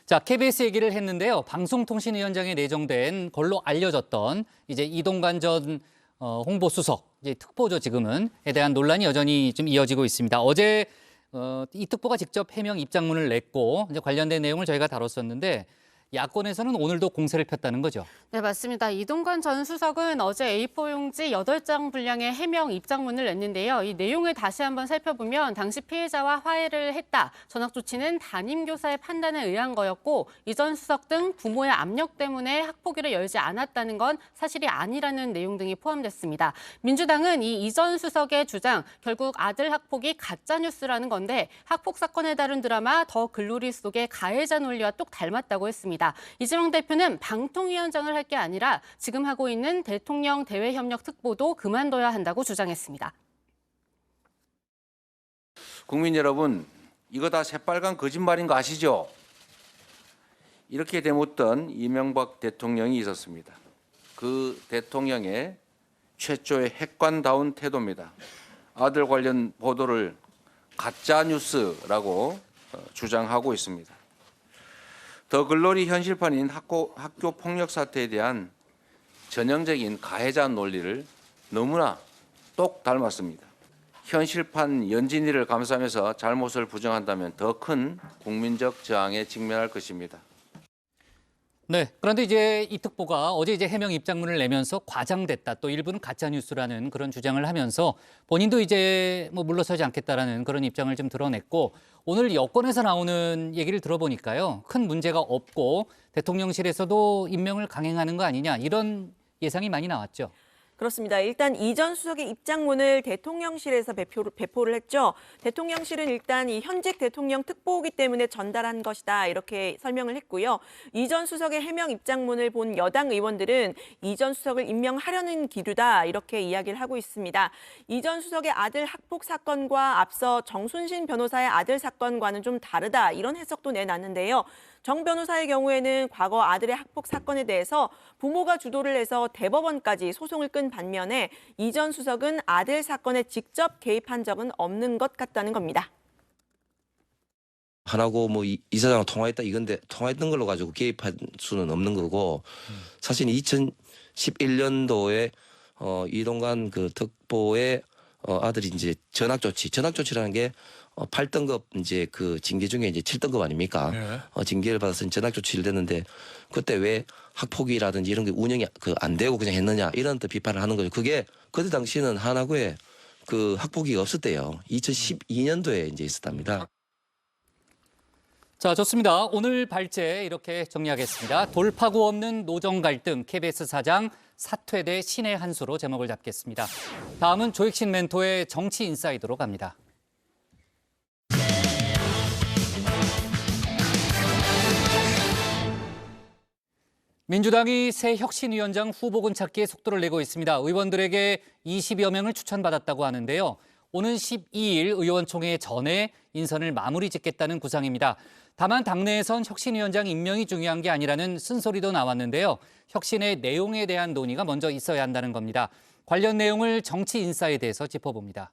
S7: 자, KBS 얘기를 했는데요. 방송통신위원장에 내정된 걸로 알려졌던 이제 이동관 전 홍보수석, 이제 특보죠 지금은, 에 대한 논란이 여전히 좀 이어지고 있습니다. 어제 이 특보가 직접 해명 입장문을 냈고 이제 관련된 내용을 저희가 다뤘었는데 야권에서는 오늘도 공세를 폈다는 거죠.
S18: 네, 맞습니다. 이동관 전 수석은 어제 A4 용지 8장 분량의 해명 입장문을 냈는데요. 이 내용을 다시 한번 살펴보면 당시 피해자와 화해를 했다. 전학 조치는 담임교사의 판단에 의한 거였고 이 전 수석 등 부모의 압력 때문에 학폭위를 열지 않았다는 건 사실이 아니라는 내용 등이 포함됐습니다. 민주당은 이 전 수석의 주장, 결국 아들 학폭이 가짜뉴스라는 건데 학폭 사건에 다룬 드라마 더 글로리 속의 가해자 논리와 똑 닮았다고 했습니다. 이재명 대표는 방통위원장을 할 게 아니라 지금 하고 있는 대통령 대외협력 특보도 그만둬야 한다고 주장했습니다.
S4: 국민 여러분, 이거 다 새빨간 거짓말인 거 아시죠? 이렇게 되묻던 이명박 대통령이 있었습니다. 그 대통령의 최초의 핵관다운 태도입니다. 아들 관련 보도를 가짜뉴스라고 주장하고 있습니다. 더 글로리 현실판인 학교 폭력 사태에 대한 전형적인 가해자 논리를 너무나 똑 닮았습니다. 현실판 연진이를 감싸면서 잘못을 부정한다면 더 큰 국민적 저항에 직면할 것입니다.
S7: 네. 그런데 이제 이 특보가 어제 이제 해명 입장문을 내면서 과장됐다. 또 일부는 가짜 뉴스라는 그런 주장을 하면서 본인도 이제 뭐 물러서지 않겠다라는 그런 입장을 좀 드러냈고 오늘 여권에서 나오는 얘기를 들어보니까요. 큰 문제가 없고 대통령실에서도 임명을 강행하는 거 아니냐 이런 예상이 많이 나왔죠.
S9: 그렇습니다. 일단 이 전 수석의 입장문을 대통령실에서 배포를 했죠. 대통령실은 일단 이 현직 대통령 특보이기 때문에 전달한 것이다 이렇게 설명을 했고요. 이 전 수석의 해명 입장문을 본 여당 의원들은 이 전 수석을 임명하려는 기류다 이렇게 이야기를 하고 있습니다. 이 전 수석의 아들 학폭 사건과 앞서 정순신 변호사의 아들 사건과는 좀 다르다 이런 해석도 내놨는데요. 정 변호사의 경우에는 과거 아들의 학폭 사건에 대해서 부모가 주도를 해서 대법원까지 소송을 끈 반면에 이 전 수석은 아들 사건에 직접 개입한 적은 없는 것 같다는 겁니다.
S5: 하나고 뭐 이사장과 통화했다 이건데 통화했던 걸로 가지고 개입할 수는 없는 거고 사실 2011년도에 이동관 그 특보의 아들이 이제 전학조치라는 게 8등급 이제 그 징계 중에 이제 7등급 아닙니까? 네. 징계를 받아서 전학조치를 됐는데 그때 왜 학폭이라든지 이런 게 운영이 안 되고 그냥 했느냐 이런 또 비판을 하는 거죠. 그게 그때 당시는 하나구에 그 학폭위가 없었대요. 2012년도에 이제 있었답니다.
S7: 자, 좋습니다. 오늘 발제 이렇게 정리하겠습니다. 돌파구 없는 노정 갈등, KBS 사장 사퇴 대 신의 한 수로 제목을 잡겠습니다. 다음은 조익신 멘토의 정치 인사이드로 갑니다. 민주당이 새 혁신위원장 후보군 찾기에 속도를 내고 있습니다. 의원들에게 20여 명을 추천받았다고 하는데요. 오는 12일 의원총회 전에 인선을 마무리 짓겠다는 구상입니다. 다만 당내에선 혁신위원장 임명이 중요한 게 아니라는 쓴소리도 나왔는데요. 혁신의 내용에 대한 논의가 먼저 있어야 한다는 겁니다. 관련 내용을 정치 인사에 대해서 짚어봅니다.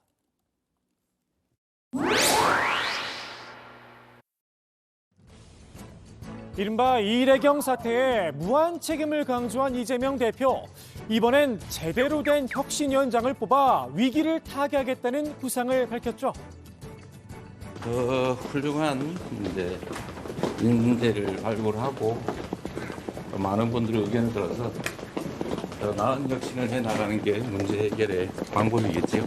S22: 이른바 이래경 사태에 무한 책임을 강조한 이재명 대표. 이번엔 제대로 된 혁신위원장을 뽑아 위기를 타개하겠다는 구상을 밝혔죠.
S6: 더 훌륭한 인재를 발굴하고 많은 분들의 의견을 들어서 더 나은 혁신을 해나가는 게 문제 해결의 방법이겠죠.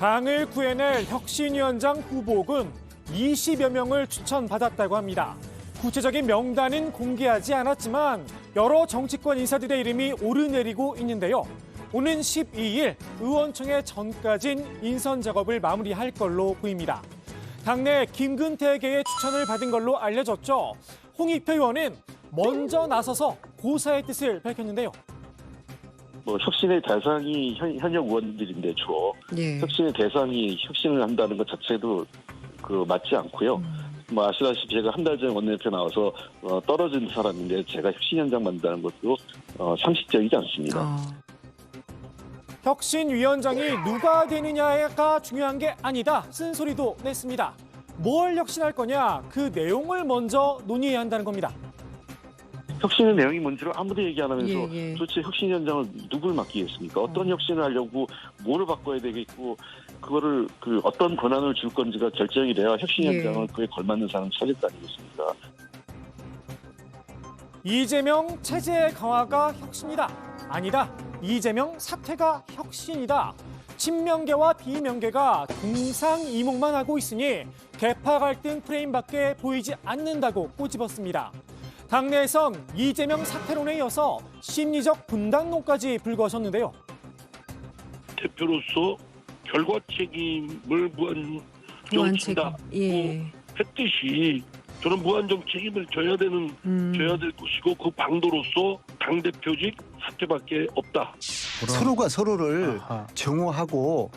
S22: 당을 구해낼 혁신위원장 후보군 20여 명을 추천받았다고 합니다. 구체적인 명단은 공개하지 않았지만 여러 정치권 인사들의 이름이 오르내리고 있는데요. 오는 12일 의원총회 전까진 인선 작업을 마무리할 걸로 보입니다. 당내 김근태계의 추천을 받은 걸로 알려졌죠. 홍익표 의원은 먼저 나서서 고사의 뜻을 밝혔는데요.
S10: 혁신의 대상이 현역 의원들인데 주로 혁신의 대상이 혁신을 한다는 것 자체도 맞지 않고요. 아시다시피 제가 한 달 전에 원내대표 나와서 떨어진 사람인데 제가 혁신위원장 만든다는 것도 상식적이지 않습니다.
S22: 혁신위원장이 누가 되느냐가 중요한 게 아니다. 쓴소리도 냈습니다. 뭘 혁신할 거냐 그 내용을 먼저 논의해야 한다는 겁니다.
S10: 혁신의 내용이 뭔지를 아무도 얘기 안 하면서 도대체 혁신위원장을 누굴 맡기겠습니까? 어떤 혁신을 하려고 뭐를 바꿔야 되겠고 그거를 어떤 권한을 줄 건지가 결정이 돼야 혁신위원장을 그에 걸맞는 사람을 찾을 거 아니겠습니까?
S22: 이재명 체제 강화가 혁신이다. 아니다. 이재명 사퇴가 혁신이다. 친명계와 비명계가 동상이몽만 하고 있으니 계파 갈등 프레임밖에 보이지 않는다고 꼬집었습니다. 당내에선 이재명 사퇴론에 이어서 심리적 분단론까지 불거졌는데요.
S11: 대표로서 결과 책임을 무한정친다 했듯이 저는 무한정 책임을 져야 될 것이고 그 방도로서 당대표직 사퇴밖에 없다.
S23: 서로가 서로를 정오하고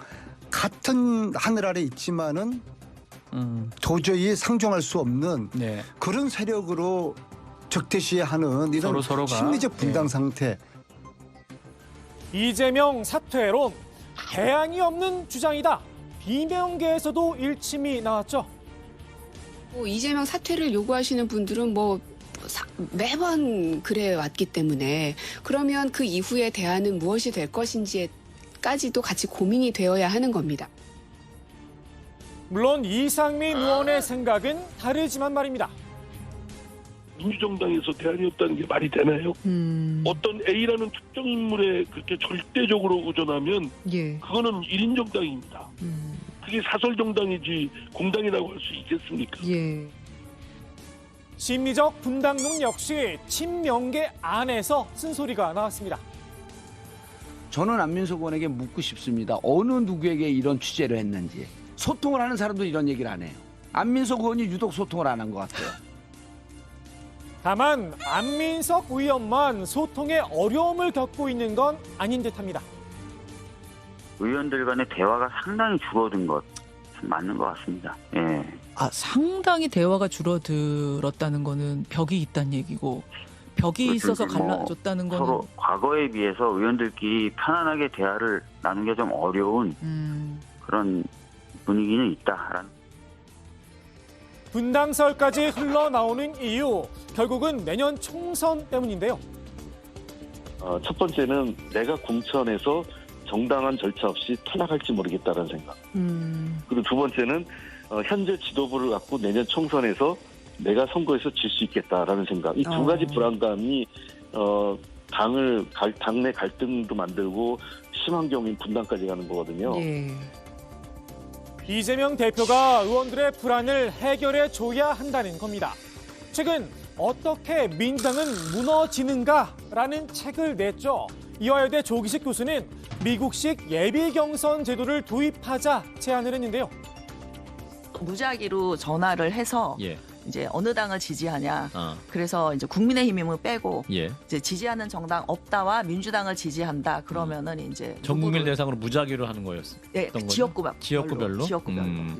S23: 같은 하늘 아래 있지만은 도저히 상종할 수 없는 그런 세력으로 적대시하는 이런
S22: 서로가
S23: 심리적 분당 상태.
S22: 이재명 사퇴론 대안이 없는 주장이다. 비명계에서도 일침이 나왔죠.
S26: 이재명 사퇴를 요구하시는 분들은 매번 그래 왔기 때문에 그러면 그 이후의 대안은 무엇이 될 것인지까지도 같이 고민이 되어야 하는 겁니다.
S22: 물론 이상민 의원의 생각은 다르지만 말입니다.
S11: 민주정당에서 대안이 없다는 게 말이 되나요? 어떤 A라는 특정 인물에 그렇게 절대적으로 의존하면 그거는 1인 정당입니다. 그게 사설 정당이지 공당이라고 할 수 있겠습니까?
S22: 심리적 분당론 역시 친명계 안에서 쓴소리가 나왔습니다.
S1: 저는 안민석 의원에게 묻고 싶습니다. 어느 누구에게 이런 취재를 했는지. 소통을 하는 사람도 이런 얘기를 안 해요. 안민석 의원이 유독 소통을 안 한 것 같아요.
S22: 다만 안민석 의원만 소통에 어려움을 겪고 있는 건 아닌 듯합니다.
S8: 의원들 간의 대화가 상당히 줄어든 것 맞는 것 같습니다. 예.
S12: 상당히 대화가 줄어들었다는 거는 벽이 있다는 얘기고 벽이 있어서 갈라졌다는 거는
S8: 서로 과거에 비해서 의원들끼리 편안하게 대화를 나누기가 좀 어려운 그런 분위기는 있다라는.
S22: 분당설까지 흘러나오는 이유, 결국은 내년 총선 때문인데요.
S10: 첫 번째는 내가 공천에서 정당한 절차 없이 탈락할지 모르겠다는 생각. 그리고 두 번째는 현재 지도부를 갖고 내년 총선에서 내가 선거에서 질 수 있겠다라는 생각. 이 두 가지 불안감이 당내 갈등도 만들고 심한 경우엔 분당까지 가는 거거든요.
S22: 이재명 대표가 의원들의 불안을 해결해 줘야 한다는 겁니다. 최근 어떻게 민주당은 무너지는가라는 책을 냈죠. 이화여대 조기식 교수는 미국식 예비 경선 제도를 도입하자 제안을 했는데요.
S21: 무작위로 전화를 해서 이제 어느 당을 지지하냐. 그래서 이제 국민의힘을 빼고 이제 지지하는 정당 없다와 민주당을 지지한다. 그러면은 이제
S24: 전 국민 대상으로 무작위로 하는 거였어요.
S21: 네, 지역구별로.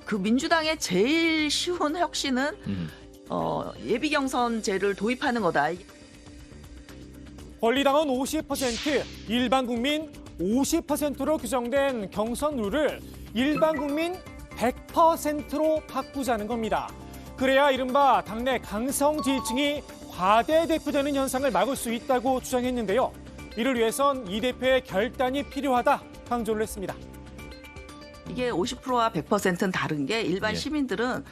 S21: 그 민주당의 제일 쉬운 혁신은 예비 경선제를 도입하는 거다.
S22: 권리당원 50%, 일반 국민 50%로 규정된 경선 룰을 일반 국민 100%로 바꾸자는 겁니다. 그래야 이른바 당내 강성 지지층이 과대대표되는 현상을 막을 수 있다고 주장했는데요. 이를 위해선 이 대표의 결단이 필요하다 강조를 했습니다.
S21: 이게 50%와 100%는 다른 게 일반 시민들은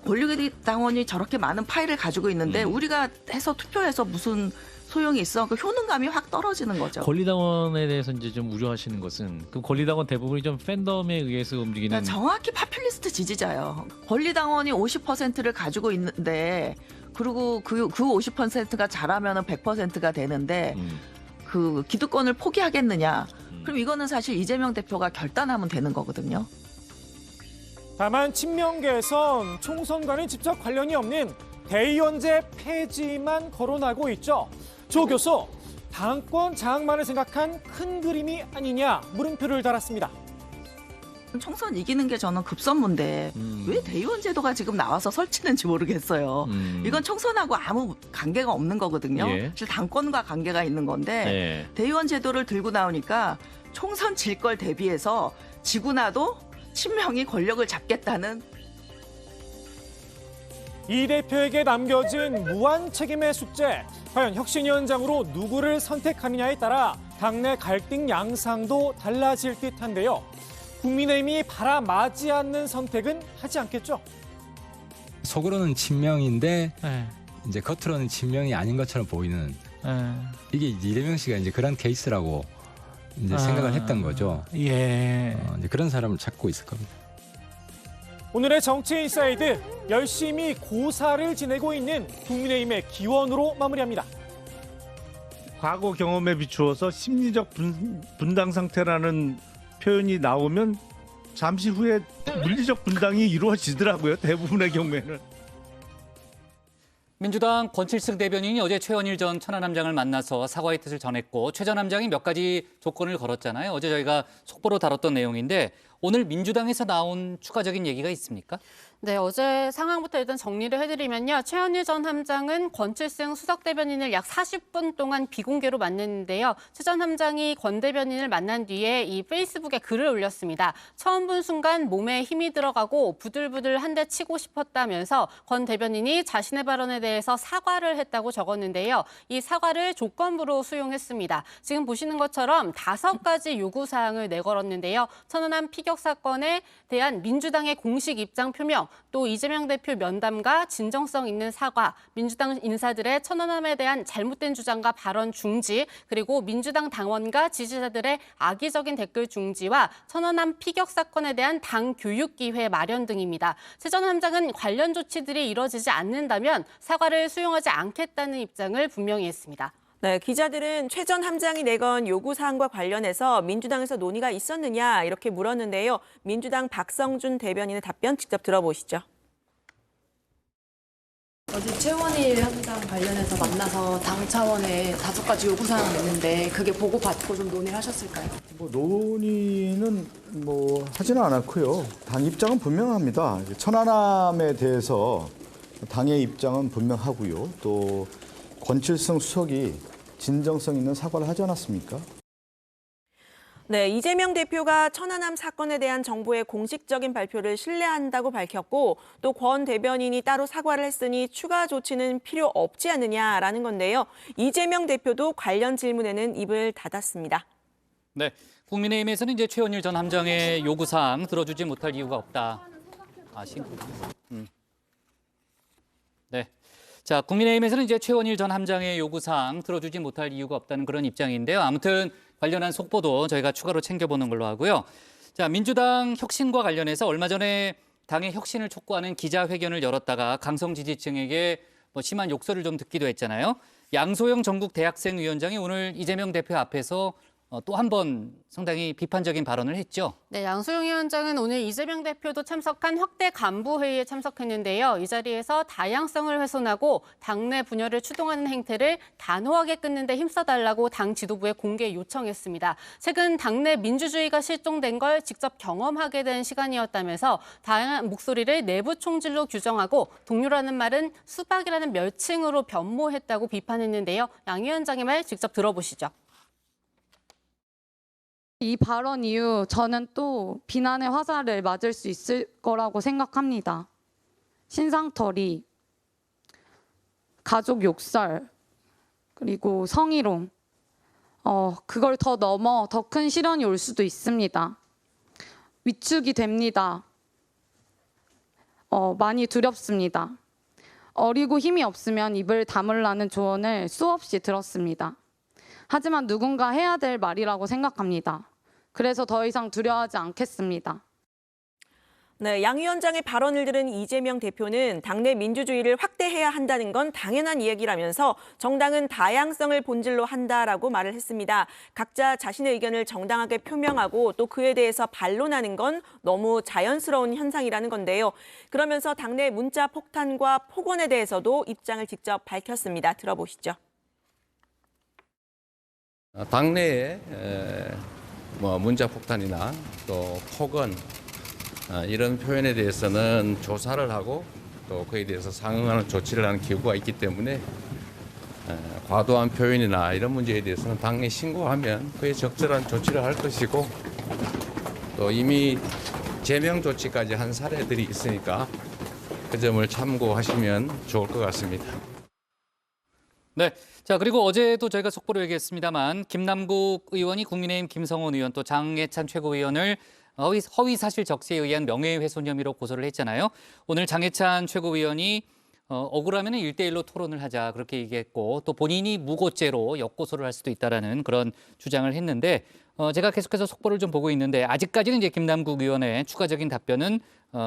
S21: 권리당원이 저렇게 많은 파일을 가지고 있는데 우리가 해서 투표해서 무슨 소용이 있어? 그 효능감이 확 떨어지는 거죠.
S24: 권리당원에 대해서 이제 좀 우려하시는 것은 그 권리당원 대부분이 좀 팬덤에 의해서 움직이는.
S21: 그러니까 정확히 파퓰리스트 지지자예요. 권리당원이 50%를 가지고 있는데 그리고 그 50%가 잘하면은 100%가 되는데 그 기득권을 포기하겠느냐? 그럼 이거는 사실 이재명 대표가 결단하면 되는 거거든요.
S22: 다만 친명계에선 총선과는 직접 관련이 없는 대의원제 폐지만 거론하고 있죠. 조 교수, 당권 장악만을 생각한 큰 그림이 아니냐 물음표를 달았습니다.
S21: 총선 이기는 게 저는 급선무인데 왜 대의원 제도가 지금 나와서 설치는지 모르겠어요. 이건 총선하고 아무 관계가 없는 거거든요. 사실 당권과 관계가 있는 건데 대의원 제도를 들고 나오니까 총선 질 걸 대비해서 지고 나도 친명이 권력을 잡겠다는
S22: 이 대표에게 남겨진 무한 책임의 숙제. 과연 혁신위원장으로 누구를 선택하느냐에 따라 당내 갈등 양상도 달라질 듯한데요. 국민의힘이 바라맞지 않는 선택은 하지 않겠죠.
S25: 속으로는 친명인데 이제 겉으로는 친명이 아닌 것처럼 보이는 이게 이재명 씨가 이제 그런 케이스라고 이제 생각을 했던 거죠. 이제 그런 사람을 찾고 있을 겁니다.
S22: 오늘의 정치인사이드 열심히 고사를 지내고 있는 국민의힘의 기원으로 마무리합니다.
S27: 과거 경험에 비추어서 심리적 분당 상태라는 표현이 나오면 잠시 후에 물리적 분당이 이루어지더라고요. 대부분의 경우에는.
S7: 민주당 권칠승 대변인이 어제 최원일 전 천안함장을 만나서 사과의 뜻을 전했고 최 전 함장이 몇 가지 조건을 걸었잖아요. 어제 저희가 속보로 다뤘던 내용인데 오늘 민주당에서 나온 추가적인 얘기가 있습니까?
S18: 네, 어제 상황부터 일단 정리를 해드리면요. 최원일 전 함장은 권칠승 수석 대변인을 약 40분 동안 비공개로 만났는데요. 최 전 함장이 권 대변인을 만난 뒤에 이 페이스북에 글을 올렸습니다. 처음 본 순간 몸에 힘이 들어가고 부들부들 한 대 치고 싶었다면서 권 대변인이 자신의 발언에 대해서 사과를 했다고 적었는데요. 이 사과를 조건부로 수용했습니다. 지금 보시는 것처럼 5가지 요구사항을 내걸었는데요. 천안함 피격 피격 사건에 대한 민주당의 공식 입장 표명, 또 이재명 대표 면담과 진정성 있는 사과, 민주당 인사들의 천안함에 대한 잘못된 주장과 발언 중지, 그리고 민주당 당원과 지지자들의 악의적인 댓글 중지와 천안함 피격 사건에 대한 당 교육 기회 마련 등입니다. 새 전 함장은 관련 조치들이 이뤄지지 않는다면 사과를 수용하지 않겠다는 입장을 분명히 했습니다.
S9: 네, 기자들은 최 전 함장이 내건 요구사항과 관련해서 민주당에서 논의가 있었느냐 이렇게 물었는데요. 민주당 박성준 대변인의 답변 직접 들어보시죠.
S2: 어제 최원일 함장 관련해서 만나서 당 차원의 5가지 요구사항을 냈는데 그게 보고받고 좀 논의를 하셨을까요?
S3: 논의는 하지는 않았고요. 당 입장은 분명합니다. 천안함에 대해서 당의 입장은 분명하고요. 또 권칠성 수석이 진정성 있는 사과를 하지 않았습니까?
S9: 네, 이재명 대표가 천안함 사건에 대한 정부의 공식적인 발표를 신뢰한다고 밝혔고 또 권 대변인이 따로 사과를 했으니 추가 조치는 필요 없지 않느냐라는 건데요. 이재명 대표도 관련 질문에는 입을 닫았습니다.
S7: 네, 국민의힘에서는 이제 최원일 전 함장의 요구사항 들어주지 못할 이유가 없다. 네. 자, 국민의힘에서는 이제 최원일 전 함장의 요구사항 들어주지 못할 이유가 없다는 그런 입장인데요. 아무튼 관련한 속보도 저희가 추가로 챙겨보는 걸로 하고요. 자, 민주당 혁신과 관련해서 얼마 전에 당의 혁신을 촉구하는 기자회견을 열었다가 강성 지지층에게 심한 욕설을 좀 듣기도 했잖아요. 양소영 전국 대학생위원장이 오늘 이재명 대표 앞에서 또 한 번 상당히 비판적인 발언을 했죠.
S18: 네, 양소영 위원장은 오늘 이재명 대표도 참석한 확대 간부 회의에 참석했는데요. 이 자리에서 다양성을 훼손하고 당내 분열을 추동하는 행태를 단호하게 끊는 데 힘써달라고 당 지도부에 공개 요청했습니다. 최근 당내 민주주의가 실종된 걸 직접 경험하게 된 시간이었다면서 다양한 목소리를 내부 총질로 규정하고 동료라는 말은 수박이라는 멸칭으로 변모했다고 비판했는데요. 양 위원장의 말 직접 들어보시죠.
S13: 이 발언 이후 저는 또 비난의 화살을 맞을 수 있을 거라고 생각합니다. 신상털이, 가족 욕설, 그리고 성희롱, 그걸 더 넘어 더 큰 시련이 올 수도 있습니다. 위축이 됩니다. 많이 두렵습니다. 어리고 힘이 없으면 입을 다물라는 조언을 수없이 들었습니다. 하지만 누군가 해야 될 말이라고 생각합니다. 그래서 더 이상 두려워하지 않겠습니다.
S9: 네, 양 위원장의 발언을 들은 이재명 대표는 당내 민주주의를 확대해야 한다는 건 당연한 이야기라면서 정당은 다양성을 본질로 한다라고 말을 했습니다. 각자 자신의 의견을 정당하게 표명하고 또 그에 대해서 반론하는 건 너무 자연스러운 현상이라는 건데요. 그러면서 당내 문자 폭탄과 폭언에 대해서도 입장을 직접 밝혔습니다. 들어보시죠.
S4: 당내에 문자 폭탄이나 또 폭언 이런 표현에 대해서는 조사를 하고 또 그에 대해서 상응하는 조치를 하는 기구가 있기 때문에 과도한 표현이나 이런 문제에 대해서는 당에 신고하면 그에 적절한 조치를 할 것이고 또 이미 제명 조치까지 한 사례들이 있으니까 그 점을 참고하시면 좋을 것 같습니다.
S7: 네. 자, 그리고 어제도 저희가 속보로 얘기했습니다만 김남국 의원이 국민의힘 김성원 의원 또 장해찬 최고위원을 허위 사실 적시에 의한 명예훼손 혐의로 고소를 했잖아요. 오늘 장해찬 최고위원이 억울하면 1대1로 토론을 하자 그렇게 얘기했고 또 본인이 무고죄로 역고소를 할 수도 있다라는 그런 주장을 했는데 제가 계속해서 속보를 좀 보고 있는데 아직까지는 이제 김남국 의원의 추가적인 답변은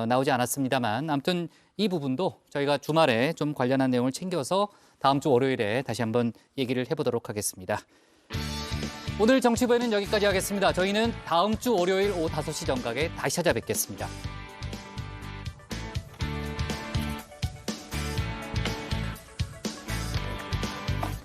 S7: 나오지 않았습니다만 아무튼 이 부분도 저희가 주말에 좀 관련한 내용을 챙겨서 다음 주 월요일에 다시 한번 얘기를 해보도록 하겠습니다. 오늘 정치부에는 여기까지 하겠습니다. 저희는 다음 주 월요일 오후 5시 정각에 다시 찾아뵙겠습니다.